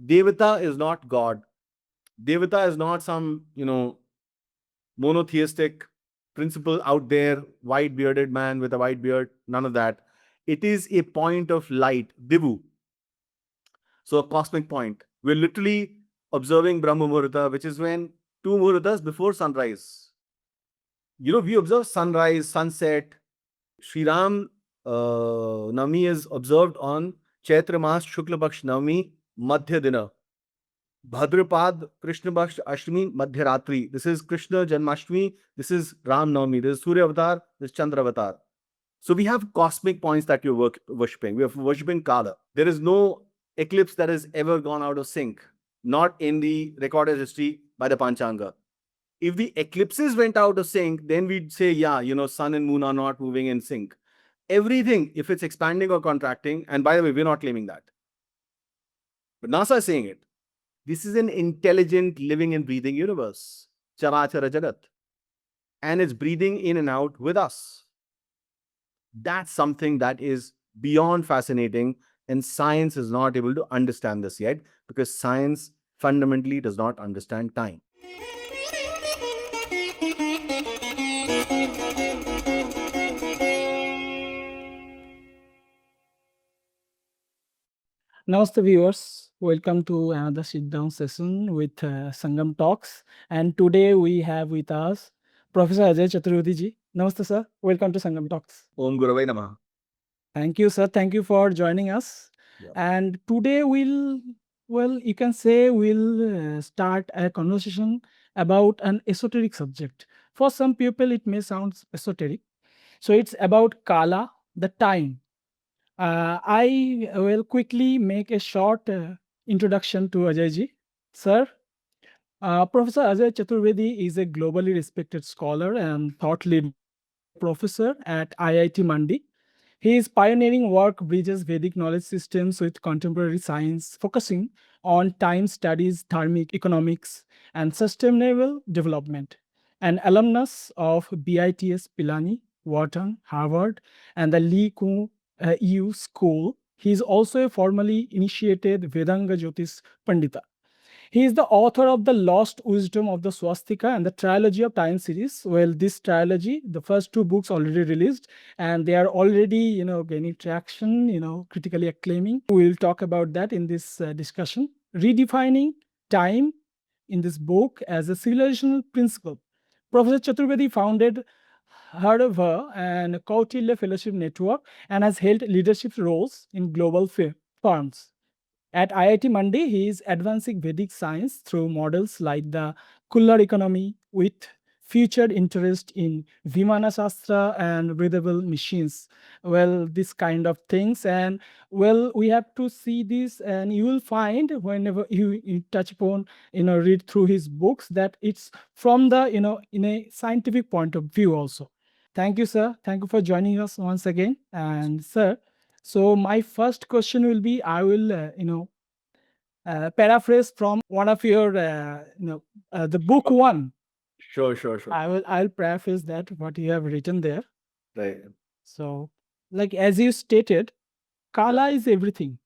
Devata is not God. Devata is not some, monotheistic principle out there, white bearded man with a white beard, none of that. It is a point of light, Divu. So a cosmic point. We're literally observing Brahma Muhurta, which is when two Muhurtas before sunrise. We observe sunrise, sunset. Sri Ram Navami is observed on Chaitra Mas Shukla Paksh Navami Madhya Dina. Bhadrapad Krishna Baksh Ashtami Madhyaratri. This is Krishna Janmashtami. This is Ram Navami. This is Surya Avatar. This is Chandra Avatar. So we have cosmic points that you're worshipping. We are worshipping Kāla. There is no eclipse that has ever gone out of sync, not in the recorded history by the Panchanga. If the eclipses went out of sync, then we'd say, yeah, sun and moon are not moving in sync. Everything, if it's expanding or contracting, and by the way, we're not claiming that. But NASA is saying it. This is an intelligent, living and breathing universe. Charachara Jagat. And it's breathing in and out with us. That's something that is beyond fascinating, and science is not able to understand this yet because science fundamentally does not understand time. Namaste viewers, welcome to another sit-down session with Sangam Talks. And today we have with us Professor Ajay Chaturvedi ji. Namaste sir, welcome to Sangam Talks. Om Guravai Namah. Thank you sir, thank you for joining us. Yeah. And today you can say we'll start a conversation about an esoteric subject. For some people it may sound esoteric. So it's about Kāla, the time. I will quickly make a short introduction to Ajay ji. Sir, Professor Ajay Chaturvedi is a globally respected scholar and thought leader professor at IIT Mandi. His pioneering work bridges Vedic knowledge systems with contemporary science, focusing on time studies, thermic economics, and sustainable development. An alumnus of BITS Pilani, Wharton, Harvard, and the Lee Kuan Yew School, he is also a formally initiated Vedanga Jyotish Pandita. He is the author of The Lost Wisdom of the Swastika and the Trilogy of Time series. Well, this trilogy, the first two books already released, and they are already, gaining traction, critically acclaiming. We'll talk about that in this discussion. Redefining time in this book as a civilizational principle. Professor Chaturvedi founded Harvard and Kautilya Fellowship Network and has held leadership roles in global firms. At IIT Mandi, he is advancing Vedic science through models like the Kullar economy with featured interest in Vimana Shastra and breathable machines. Well, this kind of things. And well, we have to see this, and you will find whenever you touch upon, read through his books, that it's from the, in a scientific point of view also. Thank you, sir. Thank you for joining us once again. And sir, so my first question will be, I will, paraphrase from one of your, the book one. Sure. I'll paraphrase that what you have written there. Right. So, like as you stated, Kāla is everything.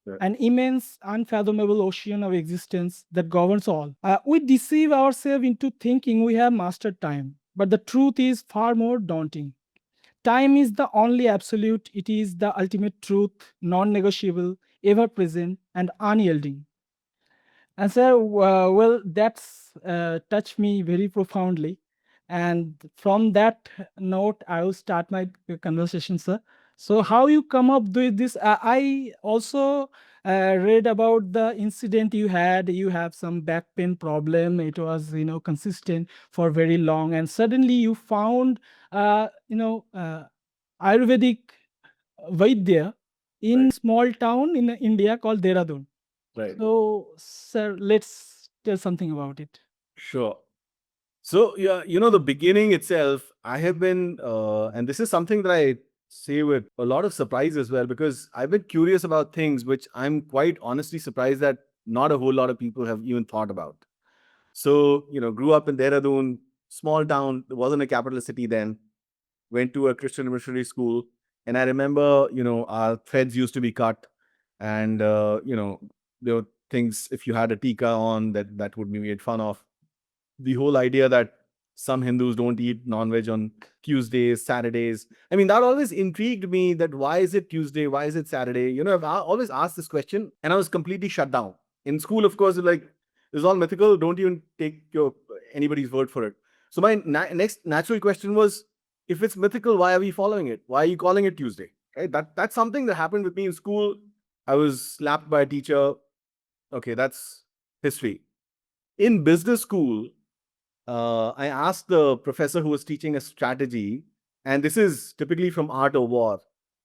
Yeah. An immense, unfathomable ocean of existence that governs all. We deceive ourselves into thinking we have mastered time, but the truth is far more daunting. Time is the only absolute, it is the ultimate truth, non negotiable, ever present, and unyielding. And sir, well, that's touched me very profoundly. And from that note, I will start my conversation, sir. So, how you come up with this? I also read about the incident you had. You have some back pain problem. It was, consistent for very long, and suddenly you found, Ayurvedic Vaidya in small town in India called Dehradun. Right. So, sir, let's tell something about it. Sure. So, yeah, the beginning itself, I have been, and this is something that I say with a lot of surprise as well, because I've been curious about things which I'm quite honestly surprised that not a whole lot of people have even thought about. So, grew up in Dehradun, small town, there wasn't a capital city then, went to a Christian missionary school. And I remember, our threads used to be cut, and, there were things, if you had a tika on, that would be made fun of. The whole idea that some Hindus don't eat non-veg on Tuesdays, Saturdays. I mean, that always intrigued me, that why is it Tuesday? Why is it Saturday? I've always asked this question, and I was completely shut down. In school, of course, like, this is all mythical. Don't even take anybody's word for it. So my next natural question was, if it's mythical, why are we following it? Why are you calling it Tuesday? Right? That's something that happened with me in school. I was slapped by a teacher. Okay, that's history. In business school, I asked the professor who was teaching a strategy, and this is typically from Art of War.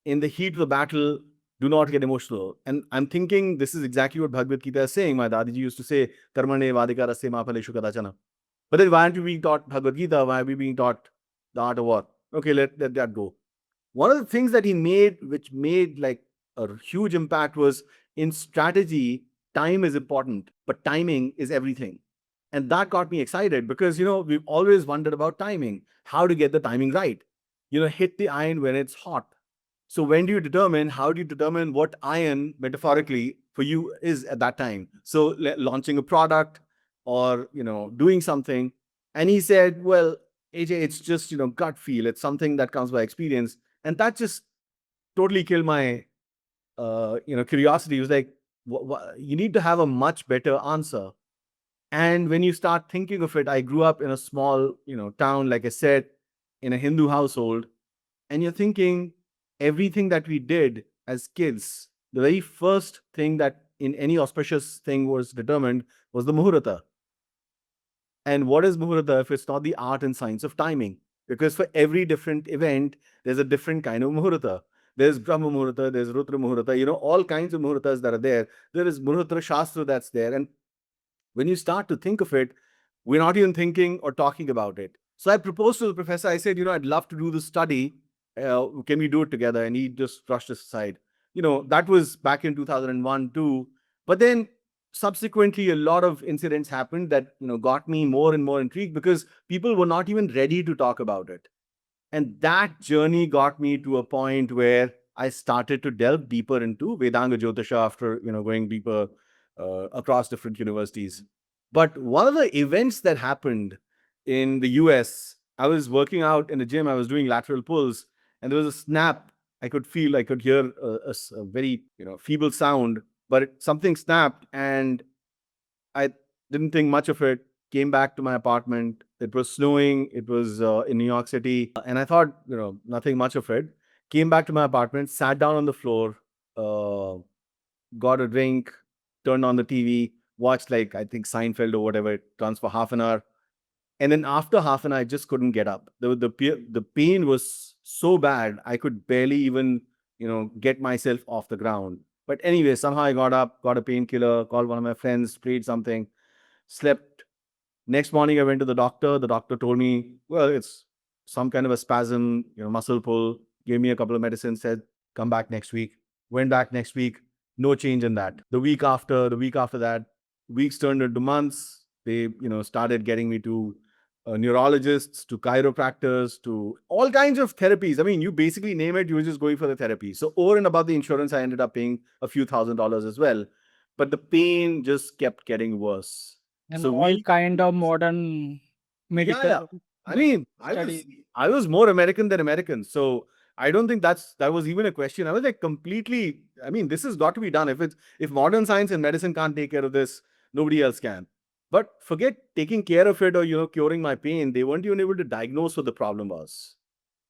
In the heat of the battle, do not get emotional. And I'm thinking this is exactly what Bhagavad Gita is saying. My Dadiji used to say, Karmane vadikara se maphaleshu kadachana. But then why aren't we being taught Bhagavad Gita? Why are we being taught the Art of War? Okay, let that go. One of the things that he made, which made like a huge impact, was in strategy, time is important, but timing is everything. And that got me excited because, we've always wondered about timing, how to get the timing right. Hit the iron when it's hot. So when do you determine, how do you determine what iron metaphorically for you is at that time? So launching a product or, doing something. And he said, well, AJ, it's just, gut feel. It's something that comes by experience. And that just totally killed my, curiosity. It was like, you need to have a much better answer. And when you start thinking of it, I grew up in a small, town, like I said, in a Hindu household. And you're thinking everything that we did as kids, the very first thing that in any auspicious thing was determined was the muhurta. And what is muhurta if it's not the art and science of timing? Because for every different event, there's a different kind of muhurta. There's Brahma Muhurta, there's Rudra Muhurta, all kinds of muhurtas that are there. There is Muhurta Shastra that's there. And when you start to think of it, we're not even thinking or talking about it. So I proposed to the professor, I said, I'd love to do this study. Can we do it together? And he just brushed us aside. That was back in 2001 too. But then subsequently, a lot of incidents happened that, got me more and more intrigued because people were not even ready to talk about it. And that journey got me to a point where I started to delve deeper into Vedanga Jyotisha after, going deeper across different universities. But one of the events that happened in the US, I was working out in the gym, I was doing lateral pulls, and there was a snap. I could feel, I could hear a very, feeble sound, but something snapped, and I didn't think much of it. Came back to my apartment. It was snowing. It was in New York City. And I thought, nothing much of it. Came back to my apartment, sat down on the floor, uh, got a drink, turned on the TV, watched, like, I think Seinfeld or whatever. It runs for half an hour. And then after half an hour, I just couldn't get up. The pain was so bad, I could barely even, get myself off the ground. But anyway, somehow I got up, got a painkiller, called one of my friends, sprayed something, slept. Next morning, I went to the doctor. The doctor told me, well, it's some kind of a spasm, muscle pull, gave me a couple of medicines, said, come back next week. Went back next week, no change in that. The week after that, weeks turned into months. They, started getting me to neurologists, to chiropractors, to all kinds of therapies. I mean, you basically name it, you were just going for the therapy. So over and above the insurance, I ended up paying a few $1,000s as well. But the pain just kept getting worse. And So all we, kind of modern yeah, yeah. medical I mean, study. I was more American than American. So I don't think that was even a question. I was like completely, I mean, this has got to be done. If modern science and medicine can't take care of this, nobody else can. But forget taking care of it or, curing my pain. They weren't even able to diagnose what the problem was.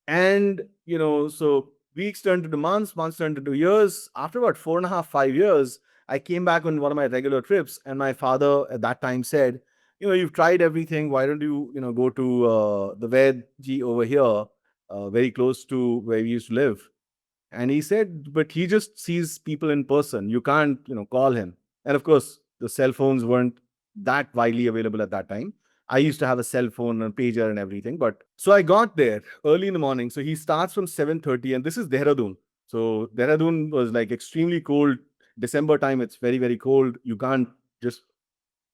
And, so weeks turned into months, months turned into years. After about 4.5, 5 years, I came back on one of my regular trips, and my father at that time said, you've tried everything. Why don't you, go to the Vedji over here, very close to where we used to live? And he said, but he just sees people in person. You can't, call him. And of course, the cell phones weren't that widely available at that time. I used to have a cell phone and pager and everything. But so I got there early in the morning. So he starts from 7:30, and this is Dehradun. So Dehradun was like extremely cold. December time, it's very, very cold. You can't just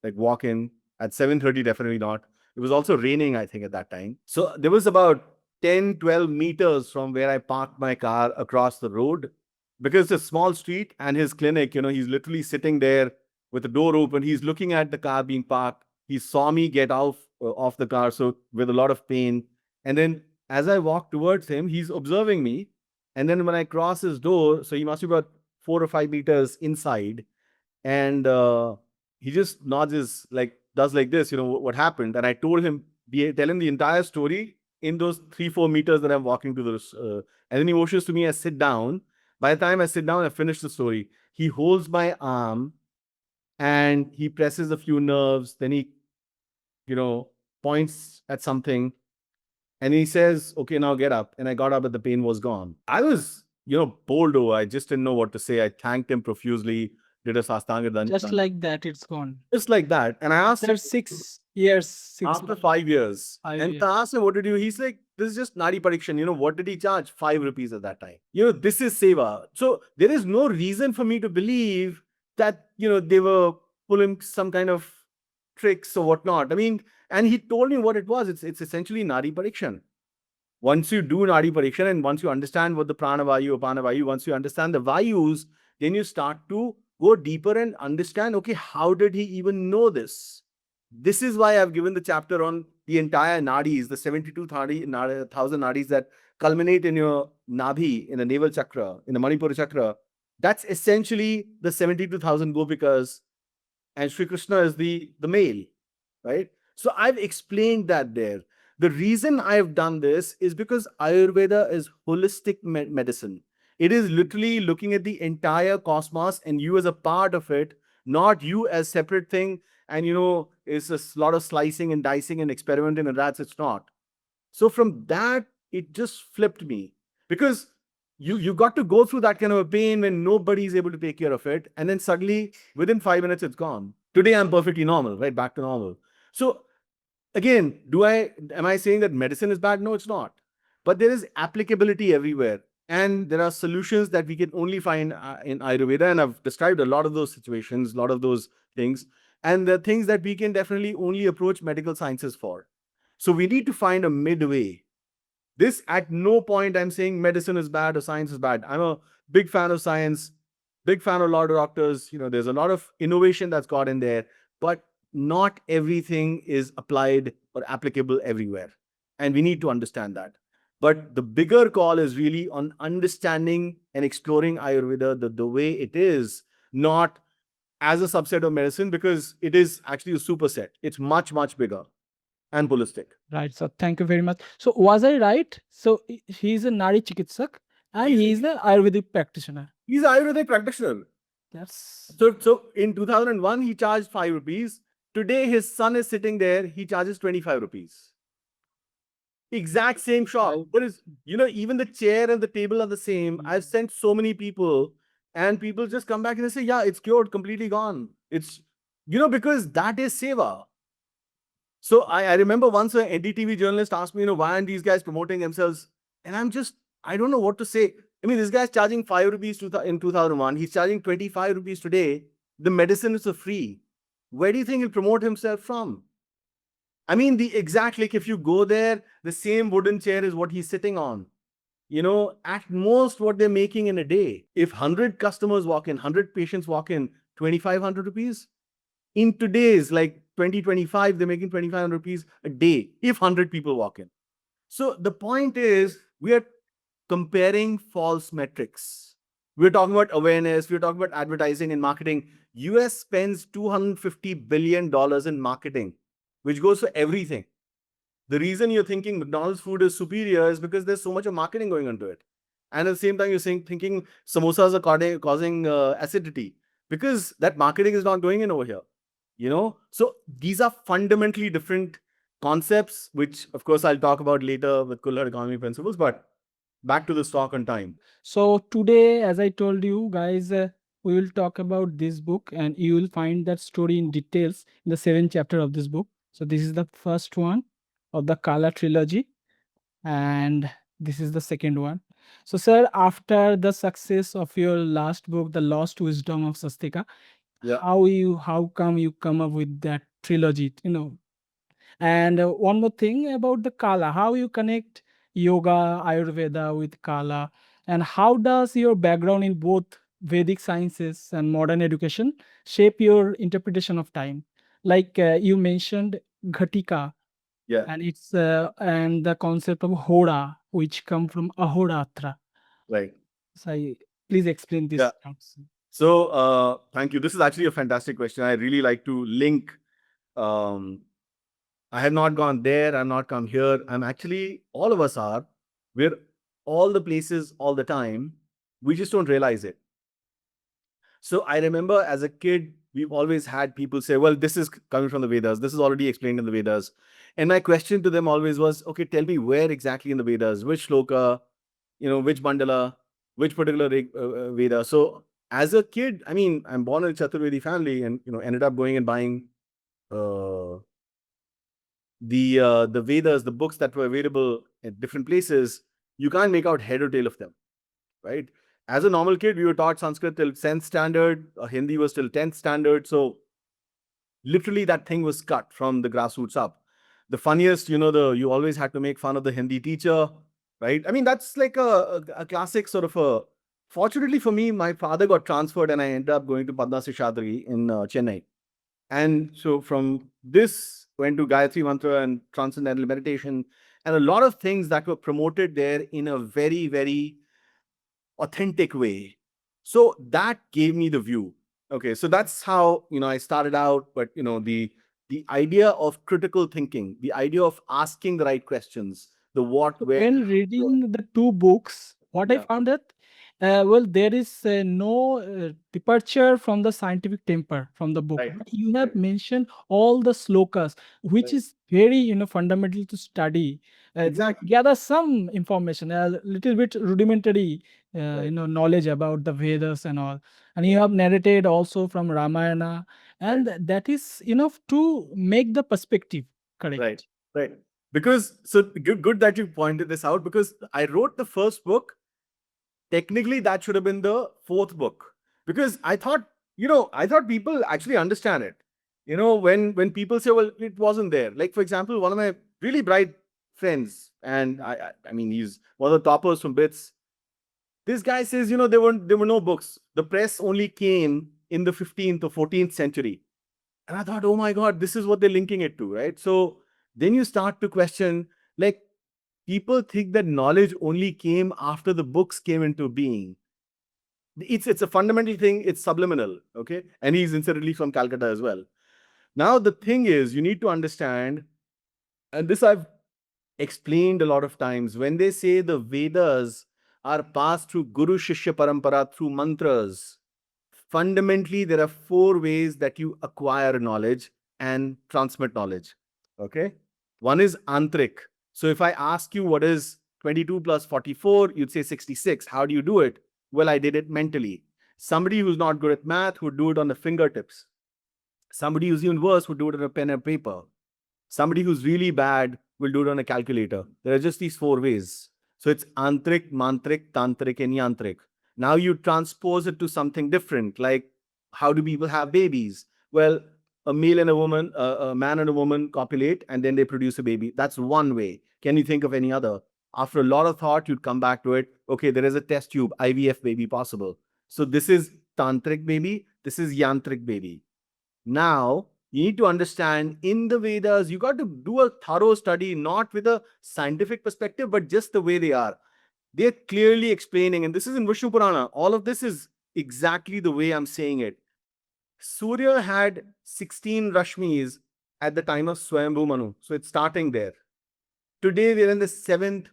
like walk in at 7:30, definitely not. It was also raining, I think, at that time. So there was about 10, 12 meters from where I parked my car across the road, because it's a small street, and his clinic, he's literally sitting there with the door open. He's looking at the car being parked. He saw me get off the car, so with a lot of pain. And then as I walk towards him, he's observing me. And then when I cross his door, so he must be about 4 or 5 meters inside, and he just nods his like does like this, what happened. And I told him, tell him the entire story in those 3 4 meters that I'm walking to this. And then he motions to me. I sit down. By the time I sit down, I finish the story. He holds my arm and he presses a few nerves. Then he, points at something and he says, "Okay, now get up." And I got up, but the pain was gone. I was, bowled over. I just didn't know what to say. I thanked him profusely, did a sastanga Just like that, it's gone. just like that. And I asked him After 6 years, after 5 years. 5 And I asked him, "What did you?" He's like, "This is just Nadi Parikshan." What did he charge? 5 rupees at that time. This is Seva. So there is no reason for me to believe that, they were pulling some kind of tricks or whatnot. I mean, and he told me what it was. It's essentially Nadi Parikshan. Once you do Nadi Parikshan and once you understand what the Prana Vayu, Apana Vayu, once you understand the Vayus, then you start to go deeper and understand, okay, how did he even know this? This is why I've given the chapter on the entire nadis, the 72,000 nadis that culminate in your nabhi, in the navel chakra, in the Manipura chakra. That's essentially the 72,000 gopikas, and Sri Krishna is the male, right? So I've explained that there. The reason I've done this is because Ayurveda is holistic medicine. It is literally looking at the entire cosmos and you as a part of it, not you as separate thing. And it's a lot of slicing and dicing and experimenting, and that's it's not. So from that, it just flipped me because you got to go through that kind of a pain when nobody is able to take care of it, and then suddenly within 5 minutes it's gone. Today I'm perfectly normal, right? Back to normal. So again, am I saying that medicine is bad? No, it's not. But there is applicability everywhere. And there are solutions that we can only find in Ayurveda. And I've described a lot of those situations, a lot of those things. And the things that we can definitely only approach medical sciences for. So we need to find a midway. This, at no point I'm saying medicine is bad or science is bad. I'm a big fan of science, big fan of a lot of doctors. There's a lot of innovation that's got in there, but not everything is applied or applicable everywhere. And we need to understand that. But the bigger call is really on understanding and exploring Ayurveda the way it is, not as a subset of medicine, because it is actually a superset. It's much, much bigger and holistic. Right. So thank you very much. So was I right? So he is a Nari Chikitsak and he is the Ayurvedic practitioner. He's an Ayurvedic practitioner. That's So in 2001, he charged 5 rupees. Today, his son is sitting there. He charges 25 rupees. Exact same shop. But is even the chair and the table are the same. I've sent so many people, and people just come back and they say, "Yeah, it's cured, completely gone." It's because that is seva. So I remember once an NDTV journalist asked me, why aren't these guys promoting themselves? And I don't know what to say. I mean, this guy's charging 5 rupees in 2001. He's charging 25 rupees today. The medicine is for free. Where do you think he'll promote himself from? I mean, like if you go there, the same wooden chair is what he's sitting on. At most what they're making in a day. If 100 customers walk in, 100 patients walk in, 2,500 rupees. In today's, like 2025, they're making 2,500 rupees a day if 100 people walk in. So the point is, we are comparing false metrics. We're talking about awareness. We're talking about advertising and marketing. US spends $250 billion in marketing, which goes for everything. The reason you're thinking McDonald's food is superior is because there's so much of marketing going into it. And at the same time, you're thinking samosas are causing acidity because that marketing is not going in over here. So these are fundamentally different concepts, which of course I'll talk about later with Kuller economy principles, but back to the stock on time. So today, as I told you guys, we will talk about this book and you will find that story in details in the 7th chapter of this book. So this is the first one of the Kāla trilogy and this is the second one. So sir, after the success of your last book, The Lost Wisdom of Swastika, Yeah. how come you come up with that trilogy, And one more thing about the Kāla, how you connect yoga, Ayurveda with Kāla, and how does your background in both Vedic sciences and modern education shape your interpretation of time. Like you mentioned Ghatika, Yeah, and it's and the concept of Hora, which come from Ahoratra. right. So please explain Yeah. this terms. So, thank you. This is actually a fantastic question. I really like to link. Um, I have not gone there. I'm not come here. I'm actually, all of us are. We're all the places all the time. We just don't realize it. So I remember as a kid, we've always had people say, well, this is coming from the Vedas. This is already explained in the Vedas. And my question to them always was, okay, tell me where exactly in the Vedas, which shloka, which mandala, which particular Veda. So as a kid, I mean, I'm born in a Chaturvedi family and, ended up going and buying uh, the Vedas, the books that were available at different places. You can't make out head or tail of them, right? As a normal kid, we were taught Sanskrit till 10th standard, Hindi was till 10th standard. So literally that thing was cut from the grassroots up. The funniest, you always had to make fun of the Hindi teacher, right? I mean, that's like a classic sort of a. Fortunately for me, my father got transferred and I ended up going to Padma Seshadri in Chennai. And so from this went to Gayatri Mantra and Transcendental Meditation and a lot of things that were promoted there in a very, very authentic way. So that gave me the view. Okay, so that's how I started out. But the idea of critical thinking, the idea of asking the right questions, the what, where, When reading the two books, what I yeah, found that well, there is no departure from the scientific temper from the book. right, But you right, have mentioned all the slokas, which right, is very fundamental to study, to exactly, gather some information, a little bit rudimentary right, knowledge about the Vedas and all. And you right, have narrated also from Ramayana, right, and that is enough to make the perspective right, correct. right. Because so good that you pointed this out because I wrote the first book. Technically that should have been the fourth book because I thought people actually understand it. When people say, well, it wasn't there, like for example, one of my really bright friends, and I mean he's one of the toppers from bits. This guy says, there were no books. The press only came in the 15th or 14th century. And I thought, oh my god, this is what they're linking it to, right? So then you start to question, like, people think that knowledge only came after the books came into being. It's a fundamental thing. It's subliminal, okay? And he's incidentally from Calcutta as well. Now the thing is, you need to understand, and this I've explained a lot of times. When they say the Vedas are passed through Guru Shishya Parampara through mantras, fundamentally there are four ways that you acquire knowledge and transmit knowledge. Okay, one is Antrik. So if I ask you what is 22 plus 44, you'd say 66. How do you do it? Well, I did it mentally. Somebody who's not good at math would do it on the fingertips. Somebody who's even worse would do it on a pen and paper. Somebody who's really bad will do it on a calculator. There are just these four ways. So it's Antrik, Mantrik, Tantrik, and Yantrik. Now you transpose it to something different, like how do people have babies? Well, a male and a woman, a man and a woman copulate, and then they produce a baby. That's one way. Can you think of any other? After a lot of thought, you'd come back to it. Okay, there is a test tube, IVF baby possible. So this is Tantric baby. This is Yantrik baby. Now, you need to understand in the Vedas, you got to do a thorough study, not with a scientific perspective, but just the way they are. They're clearly explaining, and this is in Vishnu Purana. All of this is exactly the way I'm saying it. Surya had 16 Rashmis at the time of Swayambhu Manu. So it's starting there. Today, we're in the seventh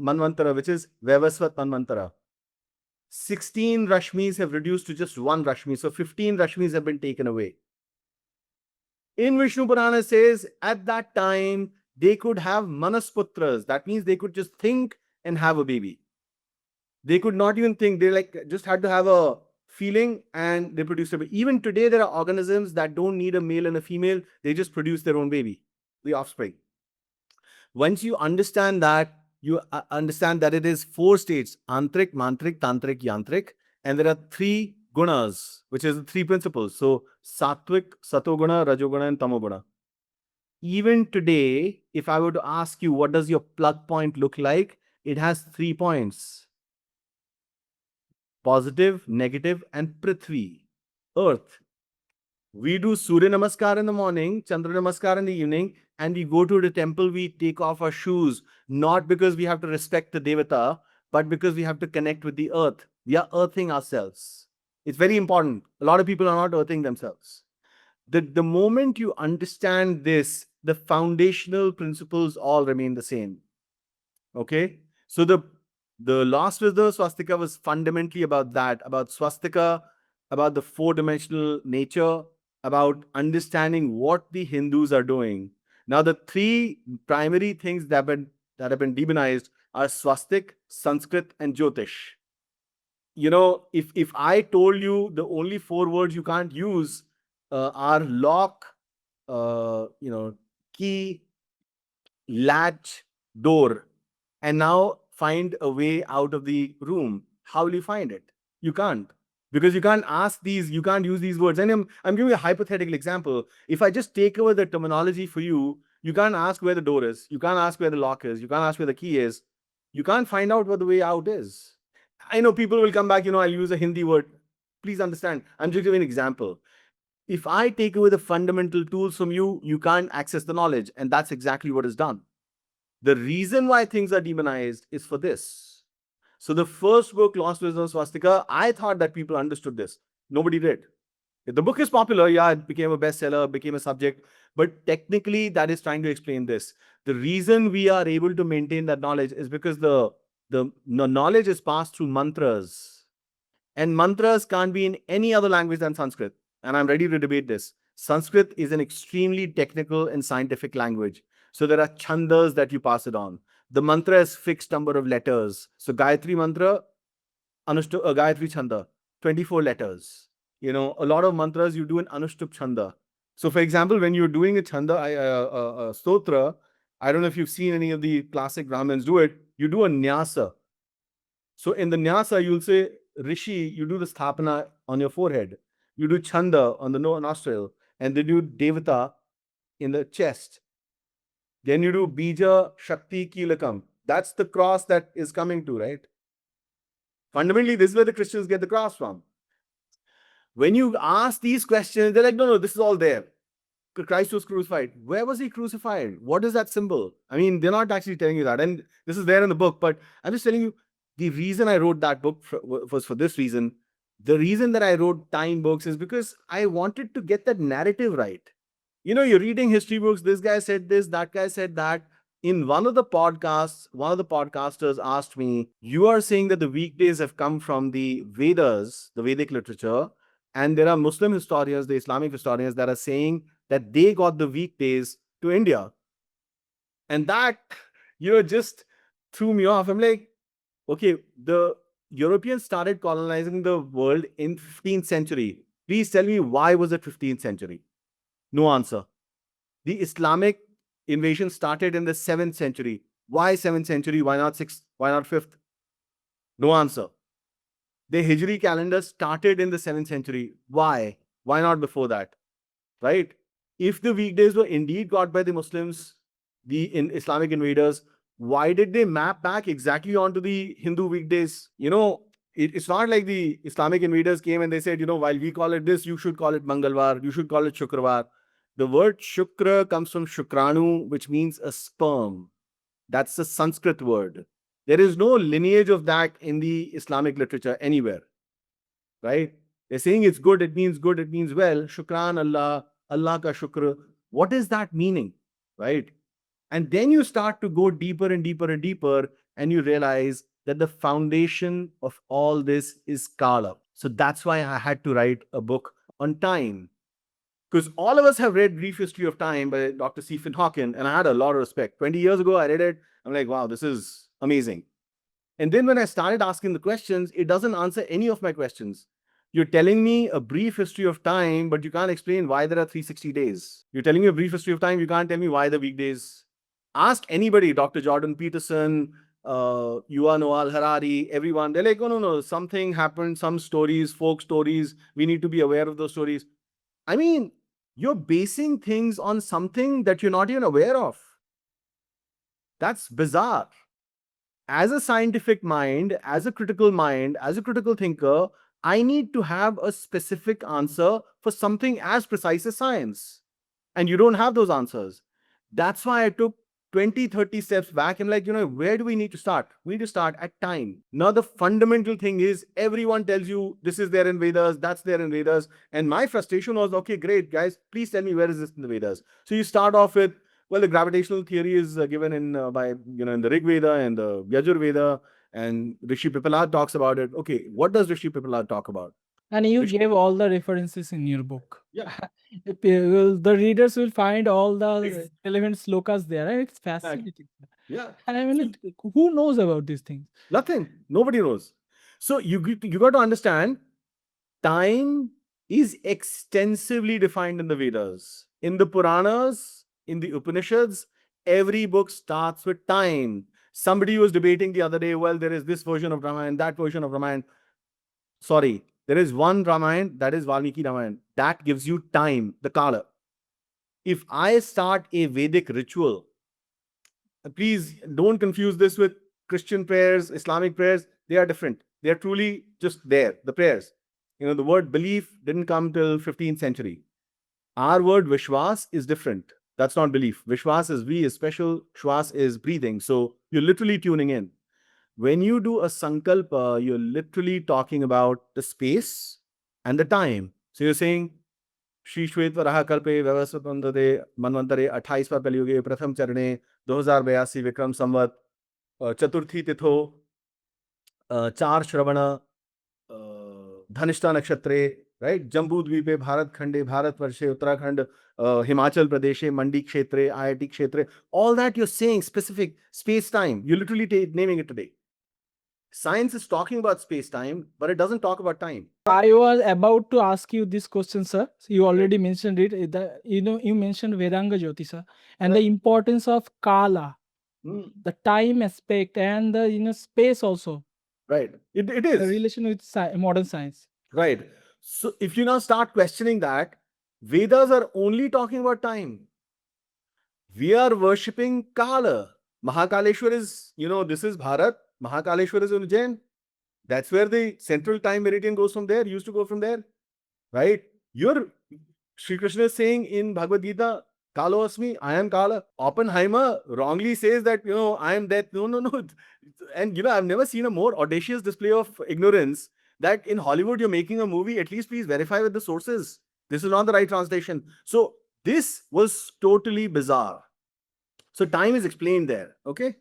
Manvantara, which is Vavasvat Manvantara. 16 Rashmis have reduced to just one Rashmi. So 15 Rashmis have been taken away. In Vishnu Purana says at that time they could have manasputras. That means they could just think and have a baby. They could not even think. They just had to have a feeling and they produce a baby. Even today, there are organisms that don't need a male and a female. They just produce their own baby, the offspring. Once you understand that, you understand that it is four states: Antrik, Mantrik, Tantrik, Yantrik. And there are three gunas, which is the three principles. So, Sattvic, Satoguna, Rajoguna, and Tamoguna. Even today, if I were to ask you, what does your plug point look like? It has 3 points: positive, negative, and Prithvi, Earth. We do Surya Namaskar in the morning, Chandra Namaskar in the evening, and we go to the temple, we take off our shoes, not because we have to respect the Devata, but because we have to connect with the earth. We are earthing ourselves. It's very important. A lot of people are not earthing themselves. The moment you understand this, the foundational principles all remain the same. Okay? So the last wisdom of swastika was fundamentally about that, about swastika, about the four-dimensional nature, about understanding what the Hindus are doing. Now, the three primary things that have been demonized are swastik, Sanskrit, and Jyotish. If I told you the only four words you can't use are lock, key, latch, door, and now find a way out of the room, how will you find it? You can't. Because you can't use these words. And I'm giving you a hypothetical example. If I just take over the terminology for you, you can't ask where the door is. You can't ask where the lock is. You can't ask where the key is. You can't find out what the way out is. I know people will come back, I'll use a Hindi word. Please understand. I'm just giving an example. If I take away the fundamental tools from you, you can't access the knowledge. And that's exactly what is done. The reason why things are demonized is for this. So the first book, Lost Wisdom Swastika, I thought that people understood this. Nobody did. The book is popular, yeah, it became a bestseller, became a subject, but technically that is trying to explain this. The reason we are able to maintain that knowledge is because the knowledge is passed through mantras. And mantras can't be in any other language than Sanskrit. And I'm ready to debate this. Sanskrit is an extremely technical and scientific language. So there are chandas that you pass it on. The mantra is fixed number of letters. So Gayatri mantra, Gayatri chanda, 24 letters. A lot of mantras you do in Anushtup chanda. So for example, when you're doing a chanda, stotra, I don't know if you've seen any of the classic Brahmins do it, you do a nyasa. So in the nyasa, you'll say Rishi, you do the sthapana on your forehead. You do chanda on the nostril, and then you do devata in the chest. Then you do bija shakti kilakam. That's the cross that is coming to, right? Fundamentally, this is where the Christians get the cross from. When you ask these questions, they're like, no, this is all there. Christ was crucified. Where was he crucified? What is that symbol? I mean, they're not actually telling you that. And this is there in the book, but I'm just telling you the reason I wrote that book was for this reason. The reason that I wrote time books is because I wanted to get that narrative right. You're reading history books. This guy said this, that guy said that. In one of the podcasts, one of the podcasters asked me, you are saying that the weekdays have come from the Vedas, the Vedic literature, and there are Muslim historians, the Islamic historians, that are saying that they got the weekdays to India. And that, just threw me off. I'm like, okay, the Europeans started colonizing the world in 15th century. Please tell me, why was it 15th century? No answer. The Islamic invasion started in the 7th century. Why 7th century? Why not 6th? Why not 5th? No answer. The Hijri calendar started in the 7th century. Why? Why not before that? Right? If the weekdays were indeed got by the Muslims, the Islamic invaders, why did they map back exactly onto the Hindu weekdays? It's not like the Islamic invaders came and they said, while we call it this, you should call it Mangalwar, you should call it Shukravar. The word Shukra comes from Shukranu, which means a sperm. That's a Sanskrit word. There is no lineage of that in the Islamic literature anywhere, right? They're saying it's good, it means good, it means well. Shukran Allah, Allah ka shukr. What is that meaning, right? And then you start to go deeper and deeper and deeper, and you realize that the foundation of all this is Kāla. So that's why I had to write a book on time. Because all of us have read Brief History of Time by Dr. Stephen Hawking, and I had a lot of respect. 20 years ago, I read it. I'm like, wow, this is amazing. And then when I started asking the questions, it doesn't answer any of my questions. You're telling me a brief history of time, but you can't explain why there are 360 days. You're telling me a brief history of time, you can't tell me why the weekdays. Ask anybody, Dr. Jordan Peterson, Yuval Noah Harari, everyone. They're like, oh, no, something happened, some stories, folk stories. We need to be aware of those stories. I mean, you're basing things on something that you're not even aware of. That's bizarre. As a scientific mind, as a critical thinker, I need to have a specific answer for something as precise as science. And you don't have those answers. That's why I took 20, 30 steps back and like, where do we need to start? We need to start at time. Now, the fundamental thing is everyone tells you this is there in Vedas, that's there in Vedas. And my frustration was, okay, great, guys, please tell me where is this in the Vedas? So you start off with, well, the gravitational theory is given in by, in the Rig Veda and the Yajur Veda, and Rishi Pipalad talks about it. Okay, what does Rishi Pipalad talk about? And you Rishi, gave all the references in your book. yeah, The readers will find all the ex- relevant slokas there. And it's exactly. fascinating. Yeah. And I mean, So who knows about these things? nothing. Nobody knows. So you got to understand time is extensively defined in the Vedas. In the Puranas, in the Upanishads, every book starts with time. Somebody was debating the other day, well, there is this version of Ramayana, that version of Ramayana. Sorry, there is one Ramayana, that is Valmiki Ramayana. That gives you time, the Kāla. If I start a Vedic ritual, please don't confuse this with Christian prayers, Islamic prayers. They are different. They are truly just there, the prayers. The word belief didn't come till 15th century. Our word Vishwas is different. That's not belief. Vishwas is V is special, Shwas is breathing. So you're literally tuning in. When you do a Sankalpa, you're literally talking about the space and the time. So you're saying, Shri श्वेत वराह कल्पे व्यवस्थितंतरे मनवंतरे 28वां कलयुगे प्रथम चरणे 2082 विक्रम संवत चतुर्थी तिथो 4 श्रवण Dhanishtha नक्षत्रे, right, Jambu द्वीपे Bharat खंडे भारत वर्षे उत्तराखंड हिमाचल प्रदेशे मंडी क्षेत्रे IIT क्षेत्रे, all that you're saying specific space time, you literally naming it today. Science is talking about space time, but it doesn't talk about time. I was about to ask you this question, sir. So you already mentioned it. You mentioned Vedanga Jyotisha and the importance of Kāla, the time aspect, and the space also. Right. It The is. relation with modern science. Right. So if you now start questioning that, Vedas are only talking about time. We are worshipping Kala. Mahakaleshwar is, this is Bharat. Mahakaleshwar is in Ujjain. That's where the central time meridian goes from there, used to go from there. Right? Sri Krishna is saying in Bhagavad Gita, Kalo Asmi, I am Kala. Oppenheimer wrongly says that, I am death. No, no, no. And, I've never seen a more audacious display of ignorance that in Hollywood, you're making a movie, at least please verify with the sources. This is not the right translation. So this was totally bizarre. So time is explained there. Okay.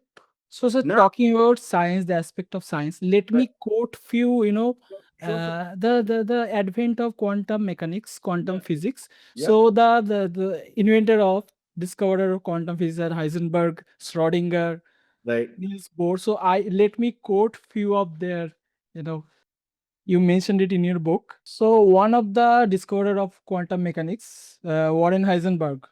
So, sir, Now, talking about science, the aspect of science, let right. me quote few, Sure. the advent of quantum mechanics, quantum Yeah. physics. Yeah. So the inventor of discoverer of quantum physics are Heisenberg, Schrodinger, Right. Niels Bohr. So let me quote few of their, you mentioned it in your book. So one of the discoverer of quantum mechanics, Warren Heisenberg.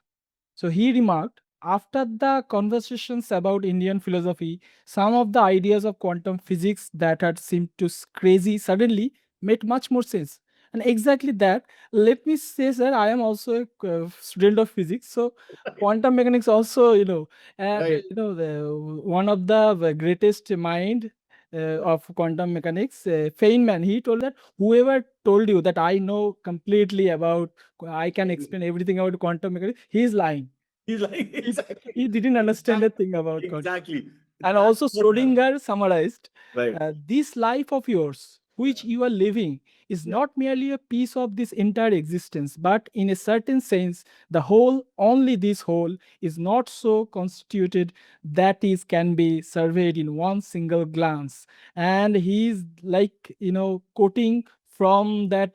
So he remarked, after the conversations about Indian philosophy, some of the ideas of quantum physics that had seemed to crazy suddenly made much more sense. And exactly that, let me say, sir, I am also a student of physics. So quantum mechanics also, and Right. one of the greatest mind of quantum mechanics, Feynman, he told that whoever told you that I know completely about, I can explain everything about quantum mechanics, he is lying. He's like, exactly. He didn't understand a thing about God. Exactly. And That's also what happened. Schrodinger summarized, Right. this life of yours, which you are living, is Yeah. not merely a piece of this entire existence, but in a certain sense, the whole, only this whole, is not so constituted that is can be surveyed in one single glance. And he's like, quoting from that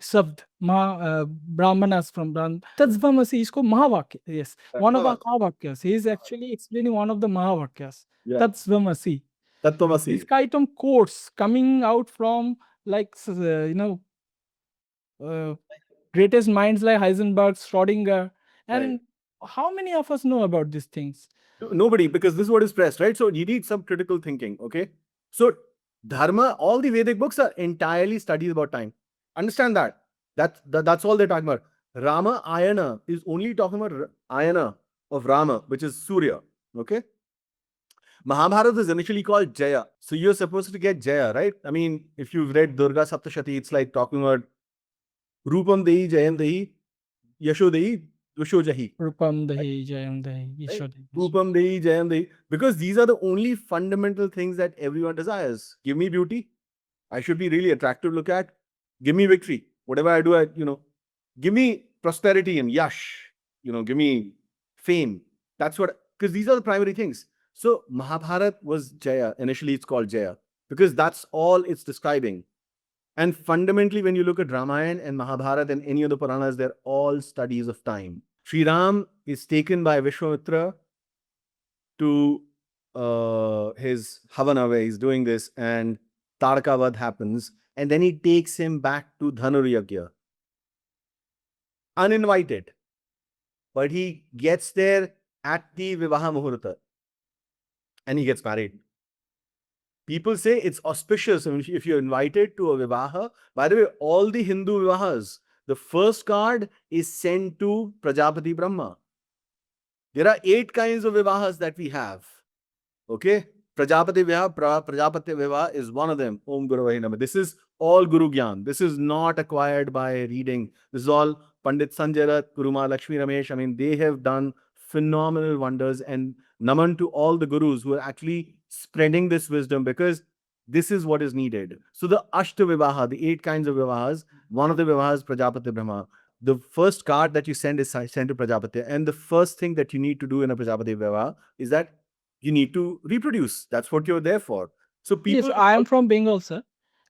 शब्द महा brahmanas from Brahman. Tatvamasi इसको महावाक्य. Yes, one of the Mahavakyas. He is actually explaining one of the Mahavakyas. Yeah. Tatvamasi. Tattvamasi. This kind of quotes coming out from like uh, greatest minds like Heisenberg, Schrodinger, Right. and how many of us know about these things? Nobody, because this is what is pressed, right? So you need some critical thinking, okay? So Dharma, all the Vedic books are entirely studies about time. Understand that. That's all they're talking about. Rama Ayana is only talking about Ayana of Rama, which is Surya, okay? Mahabharata was initially called Jaya. So you're supposed to get Jaya, right? I mean, if you've read Durga Saptashati, it's like talking about Rupam Dehi, Jayam Dehi, Yasho Dehi, Dusho Jahi. Rupam Dahi, Jayam Dahi, Right? Ishwar Dahi. Rupam Dehi, Jayam Dehi. Because these are the only fundamental things that everyone desires. Give me beauty. I should be really attractive to look at. Give me victory. Whatever I do, give me prosperity and yash. Give me fame. That's what, because these are the primary things. So Mahabharat was Jaya. Initially, it's called Jaya because that's all it's describing. And fundamentally, when you look at Ramayana and Mahabharata and any of the Puranas, they're all studies of time. Sri Ram is taken by Vishwamitra to his Havana where he's doing this, and Tarakavad happens, and then he takes him back to Dhanuryagya, uninvited. But he gets there at the Vivaha Muhurta and he gets married. People say it's auspicious if you're invited to a Vivaha. By the way, all the Hindu Vivahas, the first card is sent to Prajapati Brahma. There are 8 kinds of Vivahas that we have. Okay? Prajapati Vivaha is one of them. Om Guru Vahi Namah. This is all Guru Gyan. This is not acquired by reading. This is all Pandit Sanjay Rath, Guruma Lakshmi Ramesh. I mean, they have done phenomenal wonders, and naman to all the gurus who are actually spreading this wisdom, because this is what is needed. So the Ashta Vivaha, the 8 kinds of Vivahas, one of the Vivahas, Prajapati Brahma. The first card that you send is sent to Prajapati. And the first thing that you need to do in a Prajapati Vivaha is that you need to reproduce. That's what you're there for. So Yes, people I am from Bengal, sir.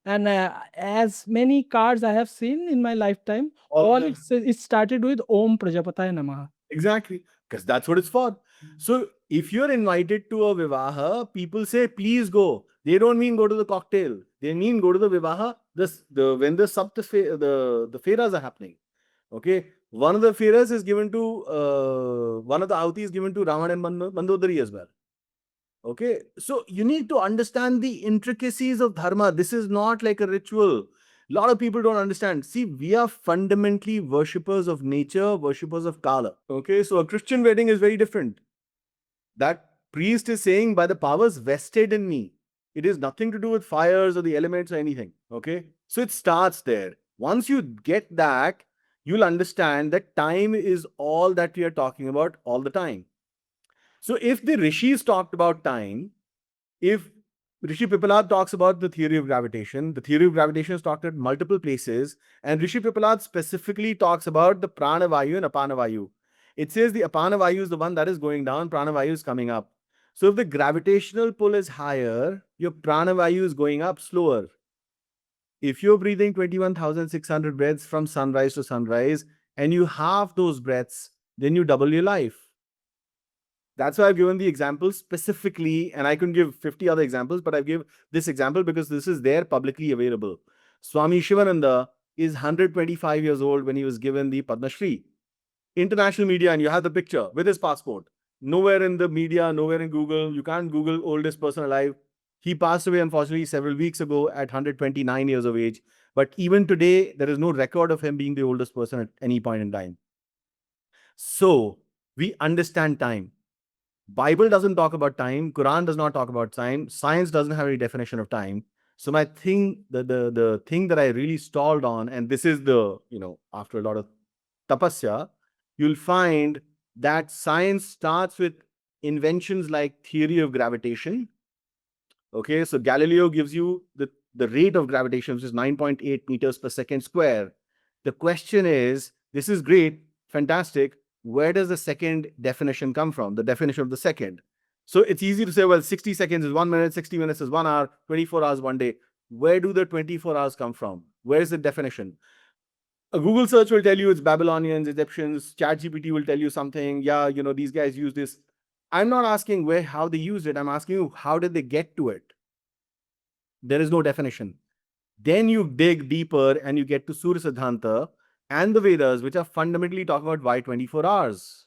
And as many cards I have seen in my lifetime, all all the it started with Om Prajapataya Namaha. exactly, because that's what it's for. So if you're invited to a Vivaha, people say, please go. They don't mean go to the cocktail. They mean go to the Vivaha. When the the Feras are happening. Okay. One of the Feras is given to one of the Ahuti is given to Ravan and Mandodari as well. Okay, so you need to understand the intricacies of dharma. This is not like a ritual. A lot of people don't understand. See, we are fundamentally worshippers of nature, worshippers of Kāla. Okay, so a Christian wedding is very different. That priest is saying, by the powers vested in me, it is nothing to do with fires or the elements or anything. Okay, so it starts there. Once you get that, you'll understand that time is all that we are talking about all the time. So if the rishis talked about time, if Rishi Pipalad talks about the theory of gravitation is talked at multiple places, and Rishi Pipalad specifically talks about the pranavayu and apanavayu. It says the apanavayu is the one that is going down, pranavayu is coming up. So if the gravitational pull is higher, your pranavayu is going up slower. If you're breathing 21,600 breaths from sunrise to sunrise, and you halve those breaths, then you double your life. That's why I've given the example specifically, and I can give 50 other examples, but I've given this example because this is there publicly available. Swami Shivananda is 125 years old when he was given the Padma Shri. International media, and you have the picture with his passport. Nowhere in the media, nowhere in Google. You can't Google oldest person alive. He passed away, unfortunately, several weeks ago at 129 years of age. But even today, there is no record of him being the oldest person at any point in time. So we understand time. Bible doesn't talk about time. Quran does not talk about time. Science doesn't have any definition of time. So my thing, the thing that I really stalled on, and this is after a lot of tapasya, you'll find that science starts with inventions like theory of gravitation. Okay, so Galileo gives you the rate of gravitation, which is 9.8 meters per second square. The question is, this is great, fantastic. Where does the second definition come from? The definition of the second. So it's easy to say, well, 60 seconds is 1 minute, 60 minutes is 1 hour, 24 hours, 1 day. Where do the 24 hours come from? Where is the definition? A Google search will tell you it's Babylonians, Egyptians. ChatGPT will tell you something. Yeah, these guys use this. I'm not asking how they used it. I'm asking you, how did they get to it? There is no definition. Then you dig deeper and you get to Surya Siddhanta and the Vedas, which are fundamentally talking about why 24 hours.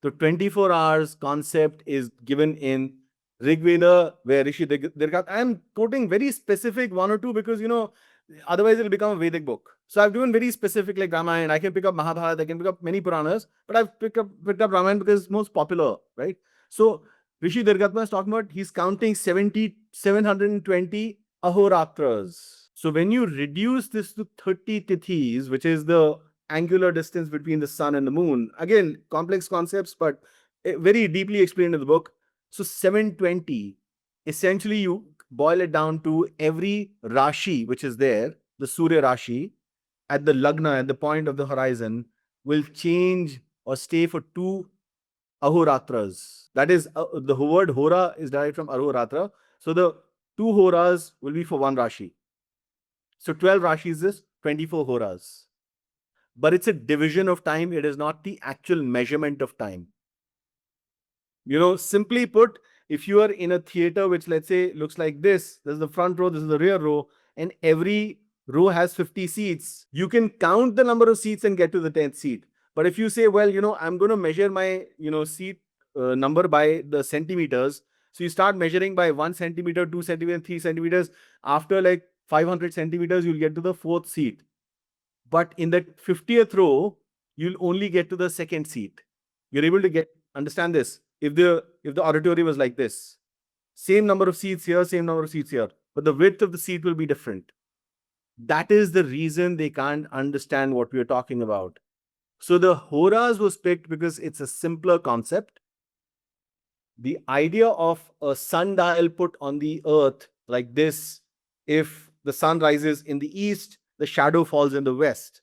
The 24 hours concept is given in Rig Veda, where Rishi Dirghat. I'm quoting very specific one or two because, otherwise it'll become a Vedic book. So I've given very specific like Ramayana. I can pick up Mahabharata, I can pick up many Puranas, but I've picked up Ramayana because it's most popular, right? So Rishi Dirgatma is talking about he's counting 720 ahoratras. So when you reduce this to 30 tithis, which is the angular distance between the sun and the moon, again, complex concepts, but very deeply explained in the book. So 720, essentially you boil it down to every Rashi which is there, the Surya Rashi, at the Lagna, at the point of the horizon, will change or stay for 2 ahoratras. That is, the word hora is derived from ahoratra. So the 2 horas will be for one Rashi. So 12 Rashis is 24 horas. But it's a division of time. It is not the actual measurement of time. Simply put, if you are in a theater which, let's say, looks like this, this is the front row, this is the rear row, and every row has 50 seats, you can count the number of seats and get to the 10th seat. But if you say, well, I'm going to measure my, seat number by the centimeters. So you start measuring by 1 centimeter, 2 centimeters, 3 centimeters. After like 500 centimeters, you'll get to the 4th seat. But in the 50th row, you'll only get to the 2nd seat. You're able to understand this. If the auditorium was like this, same number of seats here, same number of seats here, but the width of the seat will be different. That is the reason they can't understand what we are talking about. So the horas was picked because it's a simpler concept. The idea of a sundial put on the earth like this, if the sun rises in the east, the shadow falls in the west.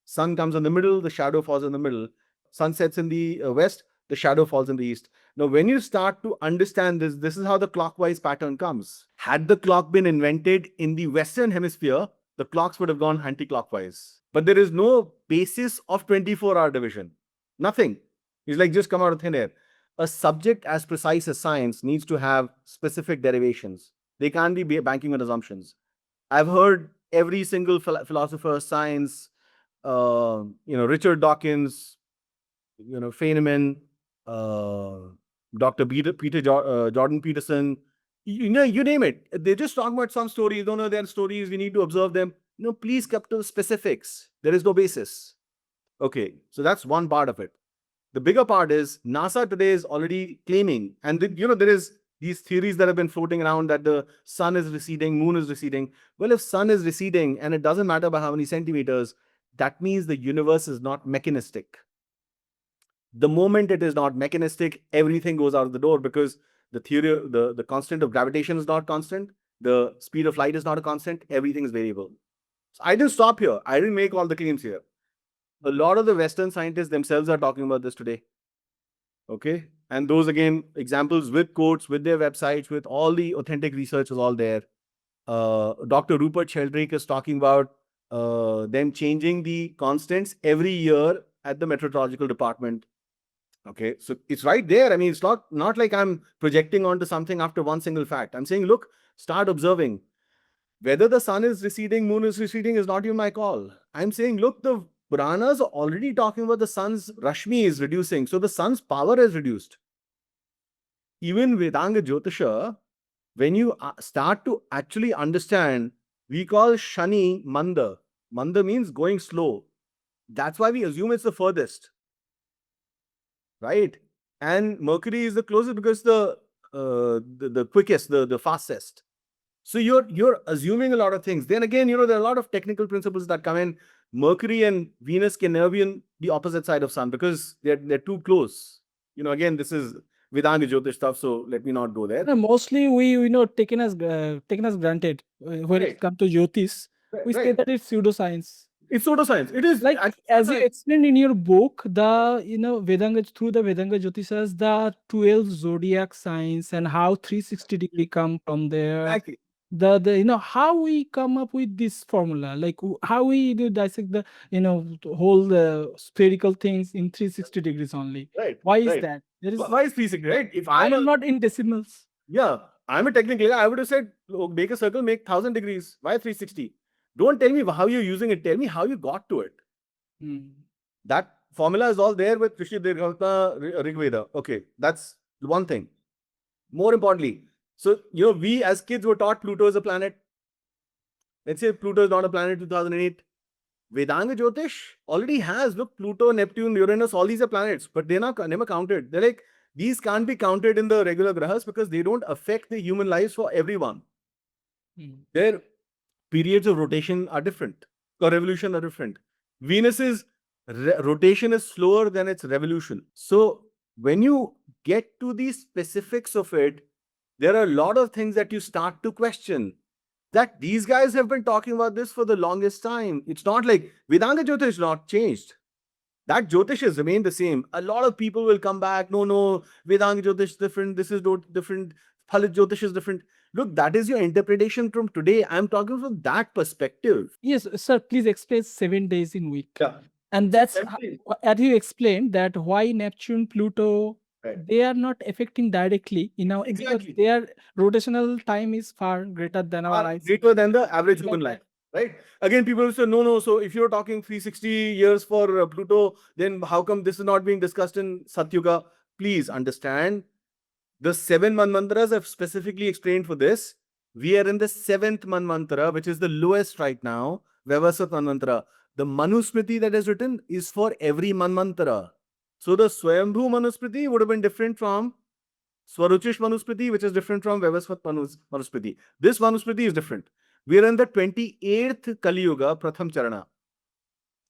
Sun comes in the middle, the shadow falls in the middle. Sun sets in the west, the shadow falls in the east. Now, when you start to understand this, this is how the clockwise pattern comes. Had the clock been invented in the Western hemisphere, the clocks would have gone anti-clockwise. But there is no basis of 24-hour division. Nothing. It's like just come out of thin air. A subject as precise as science needs to have specific derivations. They can't be banking on assumptions. I've heard every single philosopher, science, Richard Dawkins, Feynman, Dr. Jordan Peterson, you name it. They just talk about some stories. Don't know their stories. We need to observe them. Please come to the specifics. There is no basis. Okay, so that's one part of it. The bigger part is NASA today is already claiming, and there is these theories that have been floating around that the sun is receding, moon is receding. Well, if sun is receding and it doesn't matter by how many centimeters, that means the universe is not mechanistic. The moment it is not mechanistic, everything goes out of the door because the theory, the constant of gravitation is not constant. The speed of light is not a constant. Everything is variable. So I didn't stop here. I didn't make all the claims here. A lot of the Western scientists themselves are talking about this today. Okay. And those, again, examples with quotes, with their websites, with all the authentic research is all there. Dr. Rupert Sheldrake is talking about them changing the constants every year at the meteorological department. Okay, so it's right there. I mean, it's not like I'm projecting onto something after one single fact. I'm saying, look, start observing. Whether the sun is receding, moon is receding is not even my call. I'm saying, look, the Puranas are already talking about the sun's Rashmi is reducing. So the sun's power is reduced. Even Vedanga Jyotisha, when you start to actually understand, we call Shani Manda. Manda means going slow. That's why we assume it's the furthest. Right? And Mercury is the closest because the quickest, the fastest. So you're assuming a lot of things. Then again, there are a lot of technical principles that come in. Mercury and Venus can never be on the opposite side of sun because they're too close. Again, this is Vedanga Jyotish stuff, so let me not go there. Mostly we taken as granted when Right. it comes to Jyotish. We say Right. that it's pseudoscience. It's pseudoscience. It is Like actually as you pseudoscience. explained in your book, the Vedanga, through the Vedanga Jyotishas, the 12 zodiac signs and how 360-degree come from there. Exactly. The how we come up with this formula, like how we do dissect the whole spherical things in 360 degrees only. Right. Why is Right. that? There is Why is 360? Right? If I I'm am not in decimals. I'm a technical guy, I would have said, "Look, make a circle, make 1,000 degrees. Why 360? Don't tell me how you're using it. Tell me how you got to it. That formula is all there with Rishi Dirghata Rigveda. Okay, that's one thing. More importantly, so we as kids were taught Pluto is a planet. Let's say Pluto is not a planet 2008. Vedanga Jyotish already has, look, Pluto, Neptune, Uranus, all these are planets, but they're not never counted. They're like, These can't be counted in the regular grahas because they don't affect the human lives for everyone. Their periods of rotation are different, or revolution are different. Venus's rotation is slower than its revolution. So when you get to the specifics of it, there are a lot of things that you start to question. That these guys have been talking about this for the longest time. It's not like Vedanga Jyotish is not changed. That Jyotish has remained the same. A lot of people will come back. No, Vedanga Jyotish is different. This is different. Phalit Jyotish is different. Look, that is your interpretation from today. I'm talking from that perspective. Yes, sir, please explain 7 days in week. Yeah. And that's Seven as you explained that why Neptune, Pluto, Right. they are not affecting directly in our because Exactly. their rotational time is far greater than our Are eyes. greater than the average human life, right? Again, people will say, no. So if you're talking 360 years for Pluto, then how come this is not being discussed in Satyuga? Please understand, the 7 manvantras have specifically explained for this. We are in the 7th manvantara, which is the lowest right now, Vyavasat manvantara. The Manusmriti that is written is for every manvantara. So the Swayambhu Manusmriti would have been different from Swaruchish Manusmriti, which is different from Vyavasvat Manusmriti. This Manusmriti is different. We are in the 28th Kali Yuga, Pratham Charana.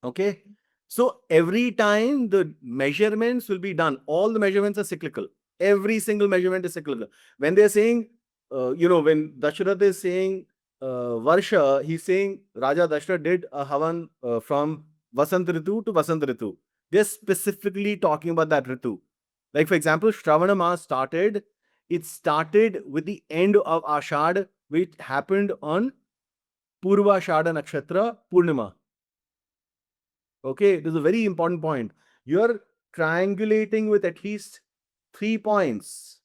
Okay. So every time the measurements will be done, all the measurements are cyclical. Every single measurement is cyclical. When they're saying, when Dashrath is saying Varsha, he's saying Raja Dashrath did a Havan from Vasant Ritu to Vasant Ritu. They're specifically talking about that Ritu. Like, for example, Shravana Mas it started with the end of Ashad, which happened on Purva Ashada Nakshatra Purnima. Okay, this is a very important point. You're triangulating with at least 3 points.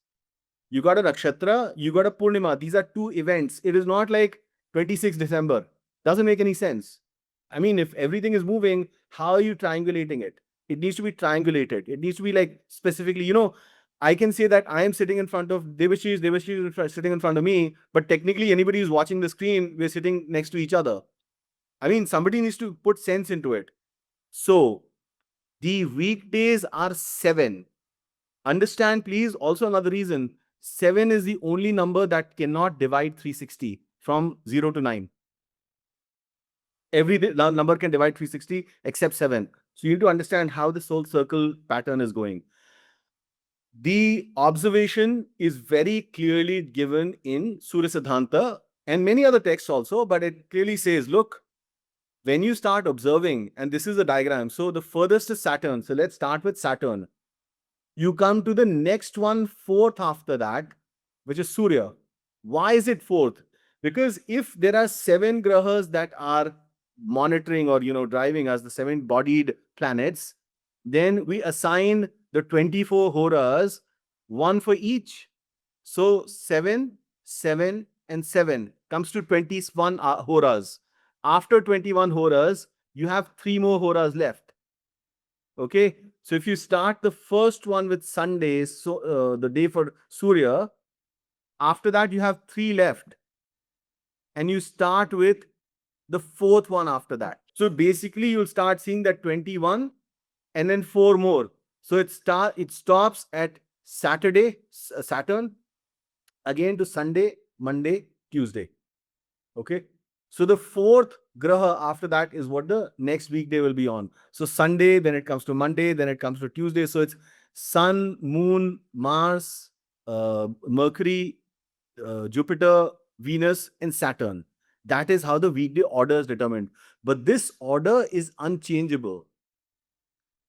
You got a nakshatra, you got a Purnima. These are two events. It is not like 26 December. Doesn't make any sense. I mean, if everything is moving, how are you triangulating it? It needs to be triangulated. It needs to be like specifically, I can say that I am sitting in front of Debasis is sitting in front of me, but technically anybody who's watching the screen, we're sitting next to each other. I mean, somebody needs to put sense into it. So, the weekdays are 7. Understand, please, also another reason 7 is the only number that cannot divide 360 from 0 to 9. Every number can divide 360 except 7. So, you need to understand how this whole circle pattern is going. The observation is very clearly given in Surya Siddhanta and many other texts also, but it clearly says, look, when you start observing, and this is a diagram, so the furthest is Saturn. So let's start with Saturn. You come to the next one, fourth after that, which is Surya. Why is it fourth? Because if there are 7 grahas that are monitoring or driving us, the 7-bodied planets, then we assign the 24 horas, one for each. So 7, 7, and 7 comes to 21 horas. After 21 horas, you have 3 more horas left. Okay. So if you start the first one with Sundays, so the day for Surya, after that you have 3 left. And you start with the fourth one after that. So basically you'll start seeing that 21 and then 4 more. So it stops at Saturday, Saturn, again to Sunday, Monday, Tuesday. Okay. So the fourth graha after that is what the next weekday will be on. So Sunday, then it comes to Monday, then it comes to Tuesday. So it's Sun, Moon, Mars, Mercury, Jupiter, Venus, and Saturn. That is how the weekday order is determined. But this order is unchangeable.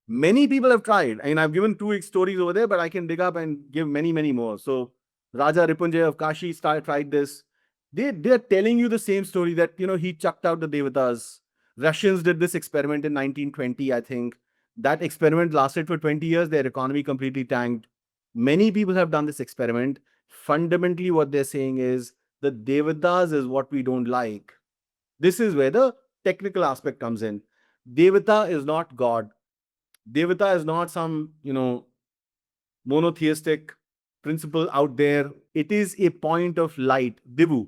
Many people have tried. I mean, I've given 2 stories over there, but I can dig up and give many, many more. So Raja Ripunjay of Kashi tried this. They're telling you the same story that, he chucked out the Devatas. Russians did this experiment in 1920, I think. That experiment lasted for 20 years. Their economy completely tanked. Many people have done this experiment. Fundamentally, what they're saying is the Devatas is what we don't like. This is where the technical aspect comes in. Devata is not God. Devata is not some, monotheistic principle out there. It is a point of light, Divu.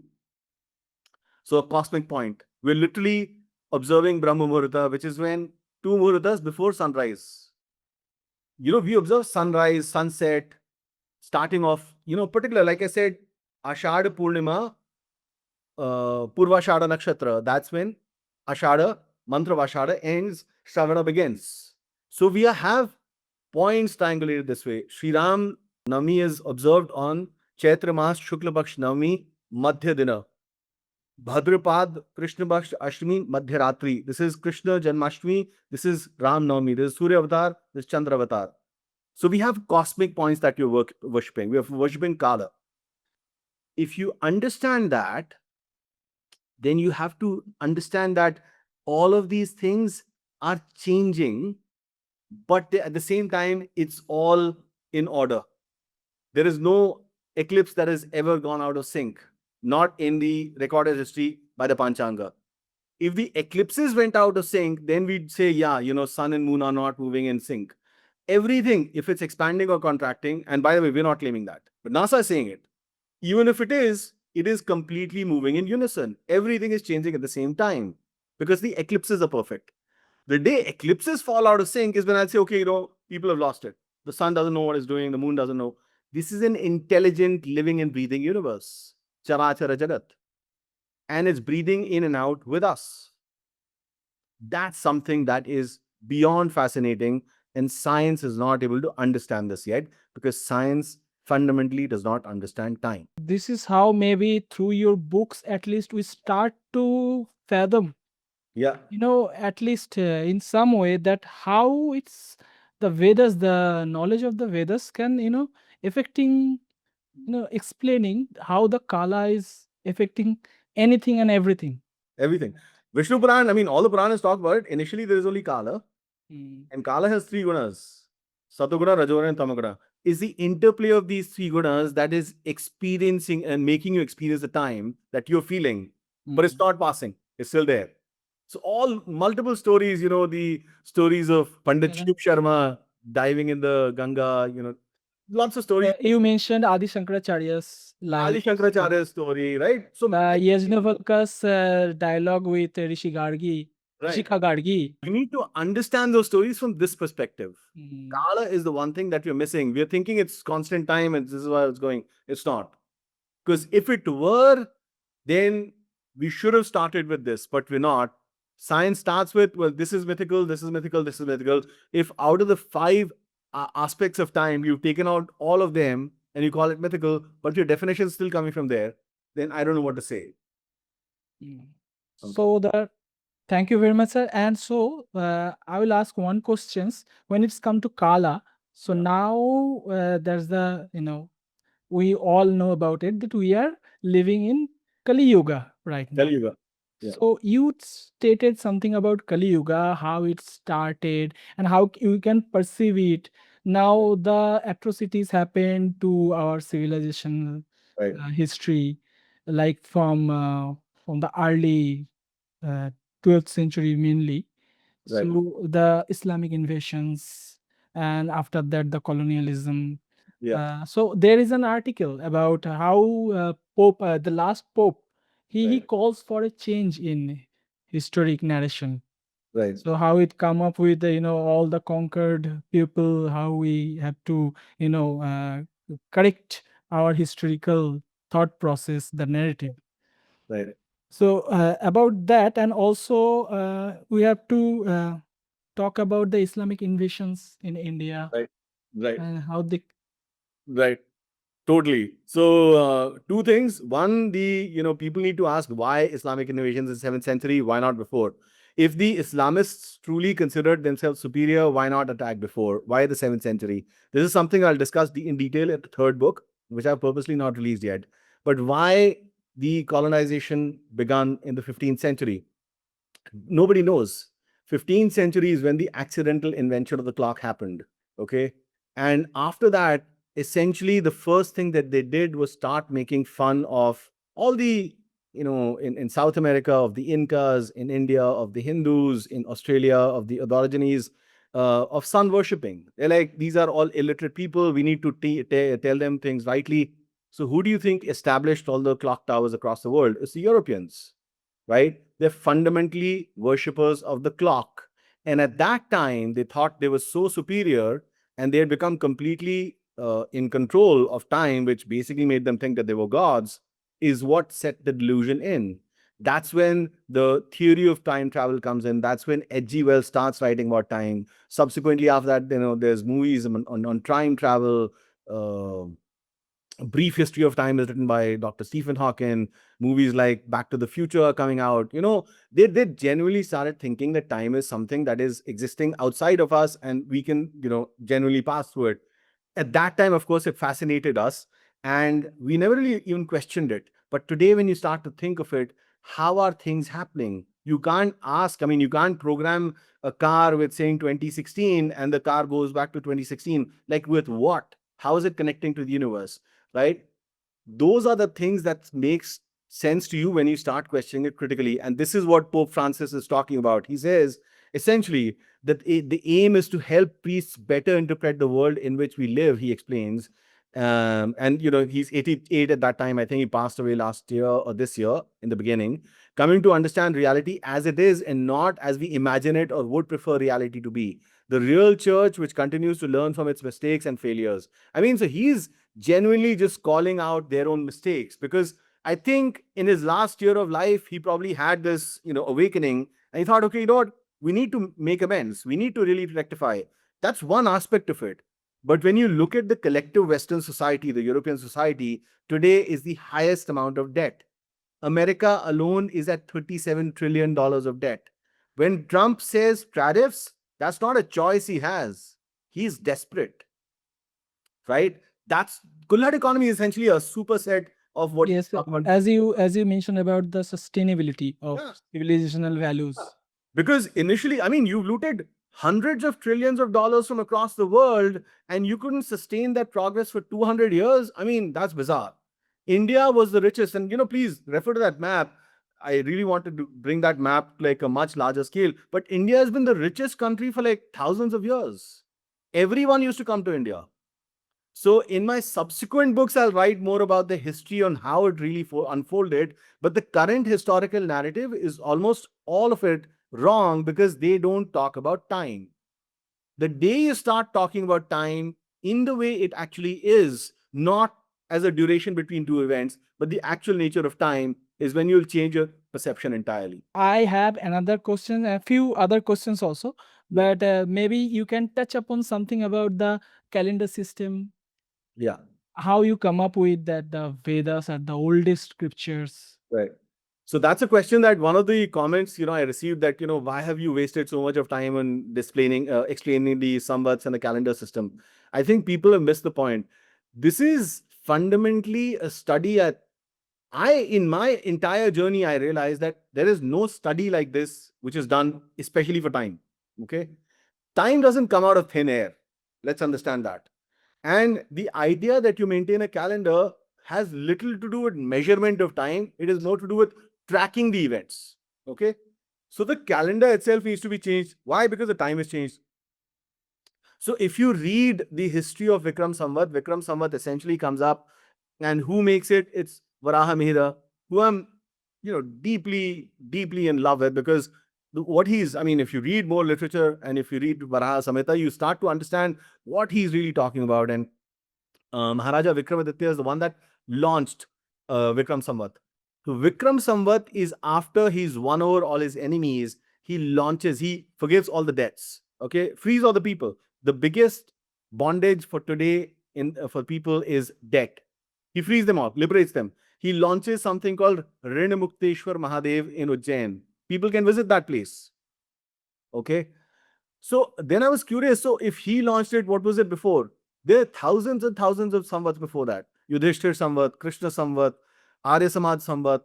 So a cosmic point. We're literally observing Brahma Muhurta, which is when 2 Muhurtas before sunrise. We observe sunrise, sunset, starting off, particular, like I said, Ashad Purnima, Purvashada Nakshatra. That's when Ashada, Mantra Vashada ends, Shravana begins. So we have points triangulated this way. Sri Ram Navami is observed on Chaitra Mas Shukla Paksh Navami Madhya Dina. Bhadrapad Krishna Paksh Ashtami Madhyaratri. This is Krishna Janmashtami. This is Ram Navami. This is Surya Avatar. This is Chandra Avatar. So we have cosmic points that you're worshipping. We are worshipping Kāla. If you understand that, then you have to understand that all of these things are changing, but at the same time, it's all in order. There is no eclipse that has ever gone out of sync, not in the recorded history by the Panchanga. If the eclipses went out of sync, then we'd say, yeah, sun and moon are not moving in sync. Everything, if it's expanding or contracting, and by the way, we're not claiming that, but NASA is saying it. Even if it is completely moving in unison. Everything is changing at the same time because the eclipses are perfect. The day eclipses fall out of sync is when I'll say, okay, people have lost it. The sun doesn't know what it's doing, the moon doesn't know. This is an intelligent, living and breathing universe. Charachara Jagat. And it's breathing in and out with us. That's something that is beyond fascinating, and science is not able to understand this yet because science fundamentally does not understand time. This is how maybe through your books, at least we start to fathom, Yeah, at least in some way, that how it's the Vedas, the knowledge of the Vedas can, affecting, explaining how the Kala is affecting anything and everything. everything. Vishnu Puran, I mean, all the Puranas talk about it. Initially, there is only Kala, Mm. and Kala has three gunas: Satoguna, Rajoguna, and Tamaguna. Is the interplay of these three gunas that is experiencing and making you experience the time that you're feeling, but it's Mm. not passing, it's still there. So, all multiple stories, the stories of Pandit Yeah. Shiv Sharma diving in the Ganga, lots of stories. You mentioned Adi Shankaracharya's Adi life. Shankaracharya's story, right? So, Yajnavalkya's dialogue with Rishi Gargi, right. Rishika Gargi. You need to understand those stories from this perspective. Mm. Kala is the one thing that we're missing. We're thinking it's constant time and this is why it's going. It's not. Because if it were, then we should have started with this, but we're not. Science starts with, well, this is mythical, this is mythical, this is mythical. If out of the five aspects of time, you've taken out all of them and you call it mythical, but your definition is still coming from there, then I don't know what to say. Mm. Okay. So thank you very much, sir. And so I will ask one questions when it's come to Kala. So Yeah. now there's the, we all know about it, that we are living in Kali Yuga right Tell now. you. Yeah. So you stated something about Kali Yuga, how it started and how you can perceive it. Now the atrocities happened to our civilization Right. history, like from the early uh, 12th century mainly. Right. So the Islamic invasions, and after that the colonialism. Yeah. So there is an article about how Pope, the last Pope, he Right. calls for a change in historic narration. Right. So how it come up with all the conquered people, how we have to correct our historical thought process, the narrative. Right. So about that, and also we have to talk about the Islamic invasions in India Right. Right. and how they. Right. Totally. So, two things. One, people need to ask why Islamic innovations in 7th century, why not before? If the Islamists truly considered themselves superior, why not attack before? Why the 7th century? This is something I'll discuss in detail at the third book, which I've purposely not released yet. But why the colonization began in the 15th century? Nobody knows. 15th century is when the accidental invention of the clock happened. Okay. And after that, essentially the first thing that they did was start making fun of all the, in South America, of the Incas, in India, of the Hindus, in Australia, of the Aborigines, of sun worshipping. They're like, these are all illiterate people. We need to tell them things rightly. So, who do you think established all the clock towers across the world? It's the Europeans, right? They're fundamentally worshippers of the clock. And at that time, they thought they were so superior and they had become completely in control of time, which basically made them think that they were gods, is what set the delusion in. That's when the theory of time travel comes in. That's when H.G. Wells starts writing about time. Subsequently, after that, there's movies on time travel. Uh, a Brief History of Time is written by Dr. Stephen Hawking. Movies like Back to the Future are coming out. They genuinely started thinking that time is something that is existing outside of us, and we can, genuinely pass through it. At that time, of course, it fascinated us, and we never really even questioned it. But today, when you start to think of it, how are things happening? You can't ask, I mean, you can't program a car with saying 2016 and the car goes back to 2016. Like, with what? How is it connecting to the universe? Right? Those are the things that makes sense to you when you start questioning it critically. And this is what Pope Francis is talking about. He says essentially that the aim is to help priests better interpret the world in which we live. He explains, and he's 88 at that time. I think he passed away last year or this year in the beginning. Coming to understand reality as it is and not as we imagine it or would prefer reality to be. The real church, which continues to learn from its mistakes and failures. I mean, so he's genuinely just calling out their own mistakes, because I think in his last year of life, he probably had this, awakening, and he thought, okay, what? We need to make amends. We need to really rectify. That's one aspect of it. But when you look at the collective Western society, the European society, today is the highest amount of debt. America alone is at $37 trillion of debt. When Trump says tariffs, that's not a choice he has. He's desperate, right? That's Kulhad economy is essentially a superset of what Yes, as you mentioned about the sustainability of Yeah. civilizational values. Because initially, I mean, you've looted hundreds of trillions of dollars from across the world, and you couldn't sustain that progress for 200 years. I mean, that's bizarre. India was the richest, and please refer to that map. I really wanted to bring that map to like a much larger scale. But India has been the richest country for like thousands of years. Everyone used to come to India. So in my subsequent books, I'll write more about the history on how it really unfolded. But the current historical narrative is almost all of it wrong, because they don't talk about time. The day you start talking about time in the way it actually is, not as a duration between two events, but the actual nature of time, is when you'll change your perception entirely. I have another question, a few other questions also, but maybe you can touch upon something about the calendar system, Yeah. how you come up with that the Vedas are the oldest scriptures. Right. So that's a question that one of the comments, I received, that, why have you wasted so much of time on explaining the samvats and the calendar system? I think people have missed the point. This is fundamentally a study in my entire journey, I realized that there is no study like this which is done especially for time. Okay. Time doesn't come out of thin air. Let's understand that. And the idea that you maintain a calendar has little to do with measurement of time. It is more to do with tracking the events. Okay. So the calendar itself needs to be changed. Why? Because the time is changed. So if you read the history of Vikram Samvat essentially comes up, and who makes it? It's Varaha Mihira, who I'm, deeply, deeply in love with, because what I mean, if you read more literature and if you read Varaha Samhita, you start to understand what he's really talking about. And Maharaja Vikramaditya is the one that launched Vikram Samvat. So Vikram Samvat is after he's won over all his enemies. He forgives all the debts. Okay, frees all the people. The biggest bondage for today for people is debt. He frees them all, liberates them. He launches something called Rinamukteshwar Mahadev in Ujjain. People can visit that place. Okay, so then I was curious. So if he launched it, what was it before? There are thousands and thousands of samvats before that. Yudhishthir Samvat, Krishna Samvat, Arya Samaj Samvat,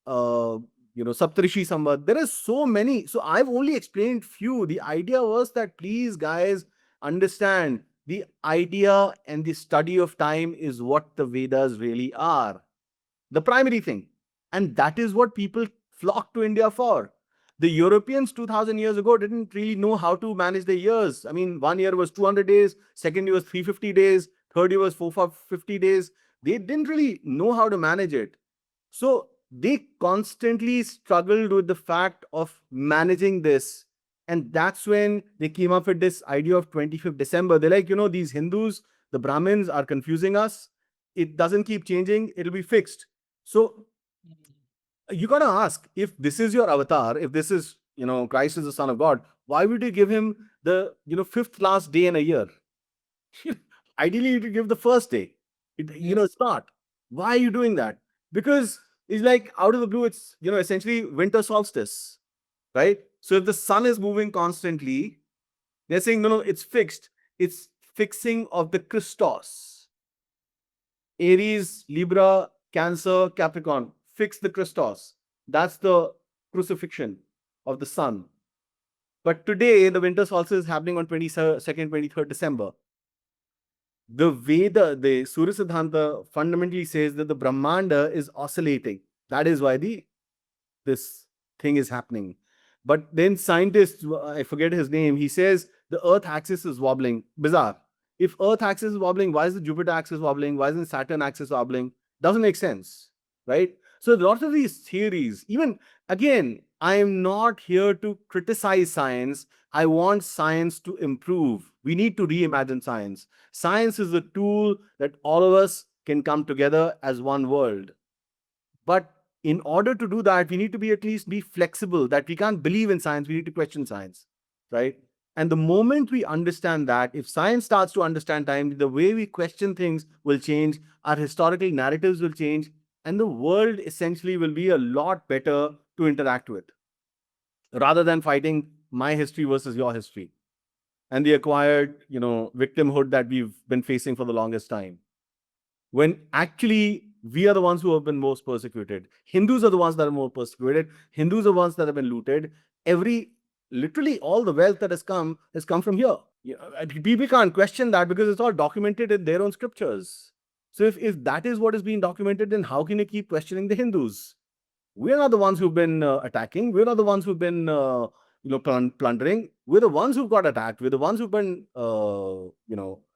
Saptarishi Samvat. There are so many. So I've only explained few. The idea was that, please, guys, understand the idea and the study of time is what the Vedas really are. The primary thing. And that is what people flock to India for. The Europeans 2000 years ago didn't really know how to manage their years. I mean, one year was 200 days, second year was 350 days, third year was 450 days. They didn't really know how to manage it. So they constantly struggled with the fact of managing this. And that's when they came up with this idea of 25th December. They're like, these Hindus, The Brahmins are confusing us. It doesn't keep changing. It'll be fixed. So you got to ask, if this is your avatar, if this is, Christ is the Son of God, why would you give him the, fifth last day in a year? Ideally, you could give the first day. It's not. Why are you doing that? Because it's like out of the blue, it's, essentially winter solstice, right? So if the sun is moving constantly, they're saying, no, it's fixed. It's fixing of the Christos. Aries, Libra, Cancer, Capricorn, fix the Christos. That's the crucifixion of the sun. But today, the winter solstice is happening on 22nd, 23rd December. The Veda, the Surya Siddhanta fundamentally says that the Brahmanda is oscillating. That is why this thing is happening. But then scientists, I forget his name, he says the Earth axis is wobbling. Bizarre. If Earth axis is wobbling, why is the Jupiter axis wobbling? Why isn't Saturn axis wobbling? Doesn't make sense, right? So a lot of these theories, even again, I am not here to criticize science. I want science to improve. We need to reimagine science. Science is a tool that all of us can come together as one world. But in order to do that, we need to be at least be flexible, that we can't believe in science, we need to question science, right? And the moment we understand that, if science starts to understand time, the way we question things will change, our historical narratives will change, and the world essentially will be a lot better to interact with, rather than fighting my history versus your history and the acquired, victimhood that we've been facing for the longest time. When actually we are the ones who have been most persecuted. Hindus are the ones that are more persecuted. Hindus are the ones that have been looted. Literally all the wealth that has come from here. People can't question that because it's all documented in their own scriptures. So if that is what is being documented, then how can you keep questioning the Hindus? We're not the ones who've been attacking. We're not the ones who've been, plundering. We're the ones who've got attacked. We're the ones who've been,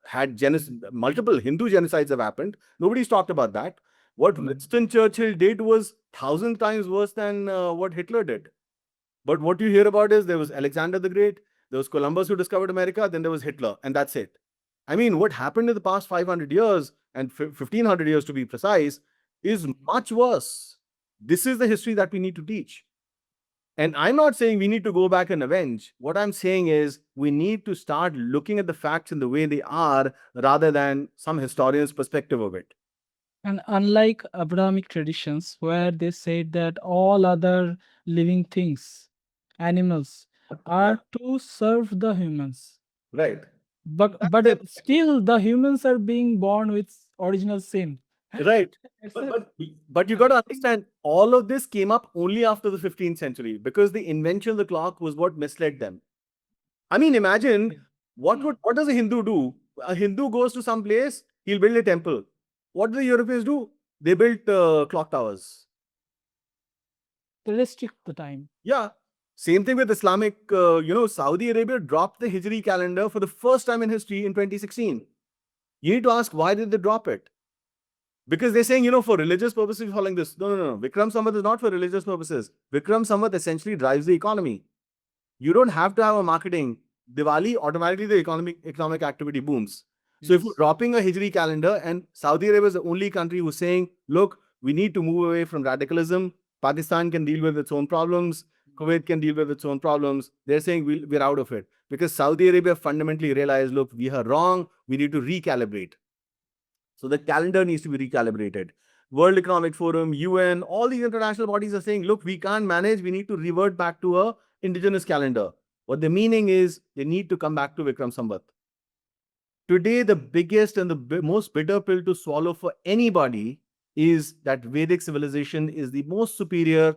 had multiple Hindu genocides have happened. Nobody's talked about that. What Winston Churchill did was 1,000 times worse than what Hitler did. But what you hear about is there was Alexander the Great, there was Columbus who discovered America, then there was Hitler, and that's it. I mean, what happened in the past 500 years, and 1,500 years to be precise, is much worse. This is the history that we need to teach. And I'm not saying we need to go back and avenge. What I'm saying is we need to start looking at the facts in the way they are rather than some historian's perspective of it. And unlike Abrahamic traditions, where they said that all other living things, animals, are to serve the humans. Right. But still the humans are being born with original sin. Right. It's But, a- but, but you got to understand, all of this came up only after the 15th century because the invention of the clock was what misled them. I mean, imagine what does a Hindu do? A Hindu goes to some place, he'll build a temple. What do the Europeans do? They built clock towers. They restrict the time. Yeah. Same thing with Islamic, Saudi Arabia dropped the Hijri calendar for the first time in history in 2016. You need to ask, why did they drop it? Because they're saying, for religious purposes, following this. No. Vikram Samvat is not for religious purposes. Vikram Samvat essentially drives the economy. You don't have to have a marketing. Diwali, automatically the economic activity booms. So if you're dropping a Hijri calendar, and Saudi Arabia is the only country who's saying, look, we need to move away from radicalism. Pakistan can deal with its own problems. Kuwait can deal with its own problems. They're saying we're out of it. Because Saudi Arabia fundamentally realized, look, we are wrong. We need to recalibrate. So the calendar needs to be recalibrated. World Economic Forum, UN, all these international bodies are saying, look, we can't manage. We need to revert back to a indigenous calendar. What the meaning is, they need to come back to Vikram Samvat. Today, the biggest and the most bitter pill to swallow for anybody is that Vedic civilization is the most superior.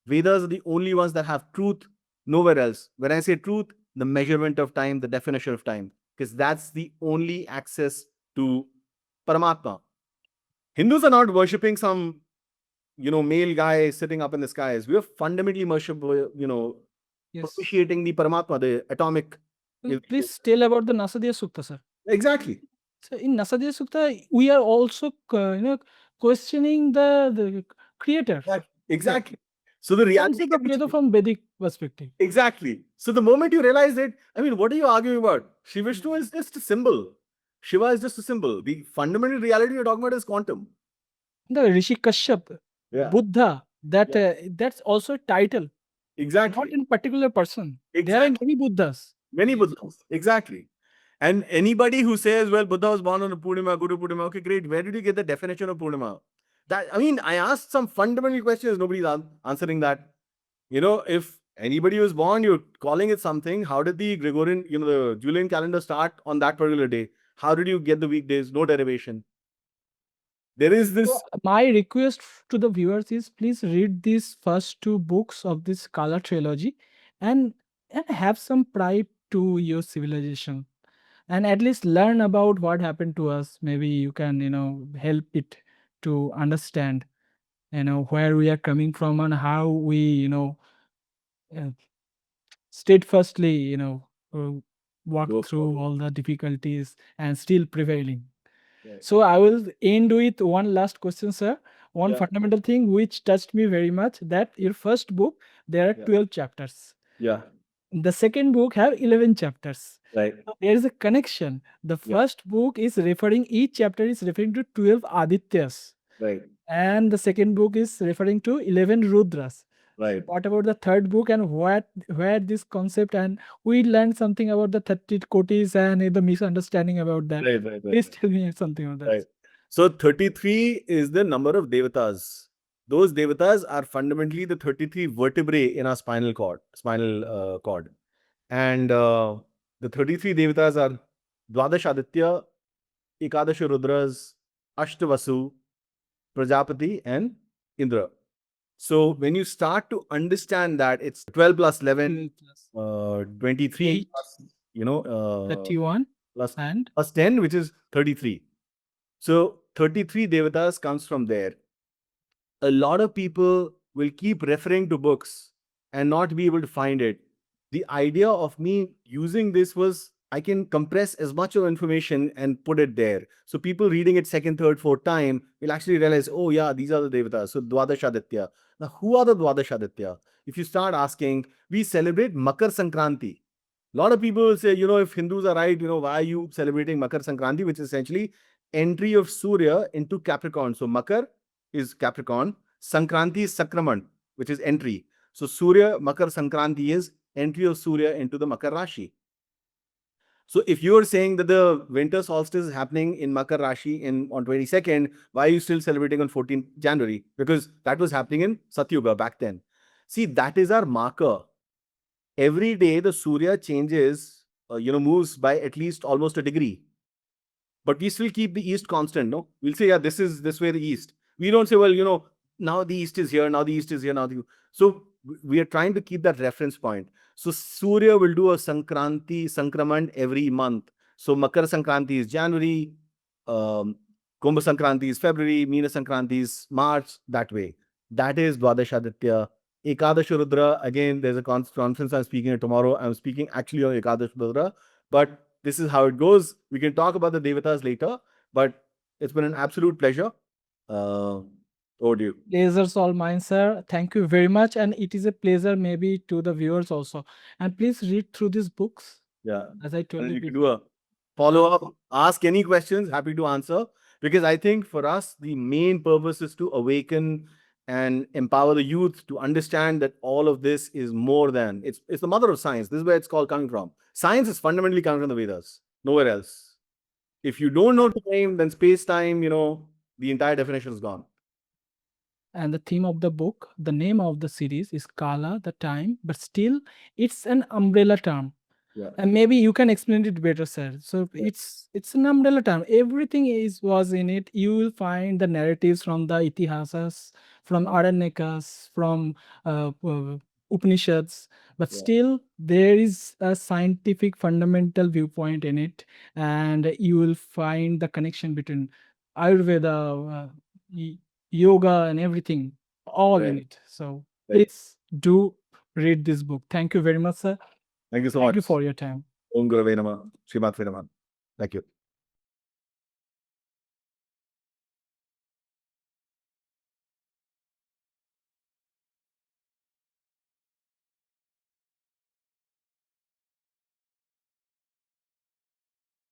Vedas are the only ones that have truth, nowhere else. When I say truth, the measurement of time, the definition of time, because that's the only access to Paramatma. Hindus are not worshipping some, male guy sitting up in the skies. We are fundamentally propitiating the Paramatma, the atomic. Please tell about the Nasadiya Sukta, sir. Exactly. So in Nasadiya Sukta, we are also questioning the creator. Exactly. So the reality The creator from Vedic perspective. Exactly. So the moment you realize it, I mean, what are you arguing about? Shiva Vishnu is just a symbol. Shiva is just a symbol. The fundamental reality you're talking about is quantum. The Rishi Kashyap, Yeah. Buddha, that Yeah. that's also a title, not Exactly. in particular person. There are Exactly. many Buddhas. Many Buddhas. Exactly. And anybody who says, well, Buddha was born on a Purnima, Guru Purnima, okay, great. Where did you get the definition of Purnima? That, I mean, I asked some fundamental questions. Nobody's answering that. You know, if anybody was born, you're calling it something. How did the Gregorian, the Julian calendar start on that particular day? How did you get the weekdays? No derivation. There is So this. my request to the viewers is please read these first two books of this Kāla trilogy and have some pride to your civilization and at least learn about what happened to us. Maybe you can, help it to understand, where we are coming from and how we, uh, steadfastly, walk Go through forward. all the difficulties and still prevailing. Right. So I will end with one last question, sir. One Yeah. fundamental thing which touched me very much, that your first book, there are Yeah. 12 chapters. Yeah. The second book have 11 chapters. Right. So there is a connection. The Yeah. first book is referring, each chapter is referring to 12 Adityas. Right. And the second book is referring to 11 Rudras. Right. What about the third book and where this concept, and we learned something about the 30 Kotis and the misunderstanding about that. Right. Right. Please tell me something about that. Right. So 33 is the number of devatas. Those devatas are fundamentally the 33 vertebrae in our spinal cord. And the 33 devatas are Dwadash Aditya, Ekadash Rudras, Ashtavasu, Prajapati, and Indra. So when you start to understand that it's 12 plus 11, 23 8, plus, 31, plus, and plus 10, which is 33. So 33 devatas comes from there. A lot of people will keep referring to books and not be able to find it. The idea of me using this was I can compress as much of information and put it there. So people reading it second, third, fourth time will actually realize, oh yeah, these are the devatas. So Dwadashaditya. Now, who are the Dwadashaditya? If you start asking, we celebrate Makar Sankranti. A lot of people will say, if Hindus are right, why are you celebrating Makar Sankranti, which is essentially entry of Surya into Capricorn. So Makar is Capricorn, Sankranti is Sakraman, which is entry. So Surya, Makar Sankranti is entry of Surya into the Makar Rashi. So if you are saying that the winter solstice is happening in Makar Rashi on 22nd, why are you still celebrating on 14th January? Because that was happening in Satyuga back then. See, that is our marker. Every day the Surya changes, moves by at least almost a degree. But we still keep the east constant, no? We'll say, yeah, this is this way the east. We don't say, well, now the east is here, now the east is here, so we are trying to keep that reference point. So Surya will do a Sankraman every month. So Makar Sankranti is January, Kumbha Sankranti is February, Meena Sankranti is March, that way. That is Dwadashaditya. Ekadash Rudra, again, there's a conference I'm speaking at tomorrow. I'm speaking actually on Ekadash Rudra, but this is how it goes. We can talk about the devatas later, but it's been an absolute pleasure. Over to you. pleasure's all mine, sir. Thank you very much. And it is a pleasure maybe to the viewers also. And please read through these books. Yeah. As I told And you you can before. do a follow up, ask any questions, happy to answer. Because I think for us, the main purpose is to awaken and empower the youth to understand that all of this is more than it's the mother of science. This is where it's called coming from. Science is fundamentally coming from the Vedas, nowhere else. If you don't know time, then space time, the entire definition is gone. And the theme of the book, the name of the series is Kāla, the time, but still it's an umbrella term. Yeah. And maybe you can explain it better, sir. So Yeah. it's an umbrella term. Everything was in it. You will find the narratives from the Itihasas, from Aranyakas, from Upanishads, but Yeah. still there is a scientific fundamental viewpoint in it, and you will find the connection between Ayurveda, yoga, and everything, all in Right. it. So Right. please do read this book. Thank you very much, sir. Thank you so Thank much. you for your time. Om Gurave Namah. Srimatre Namah. Thank you.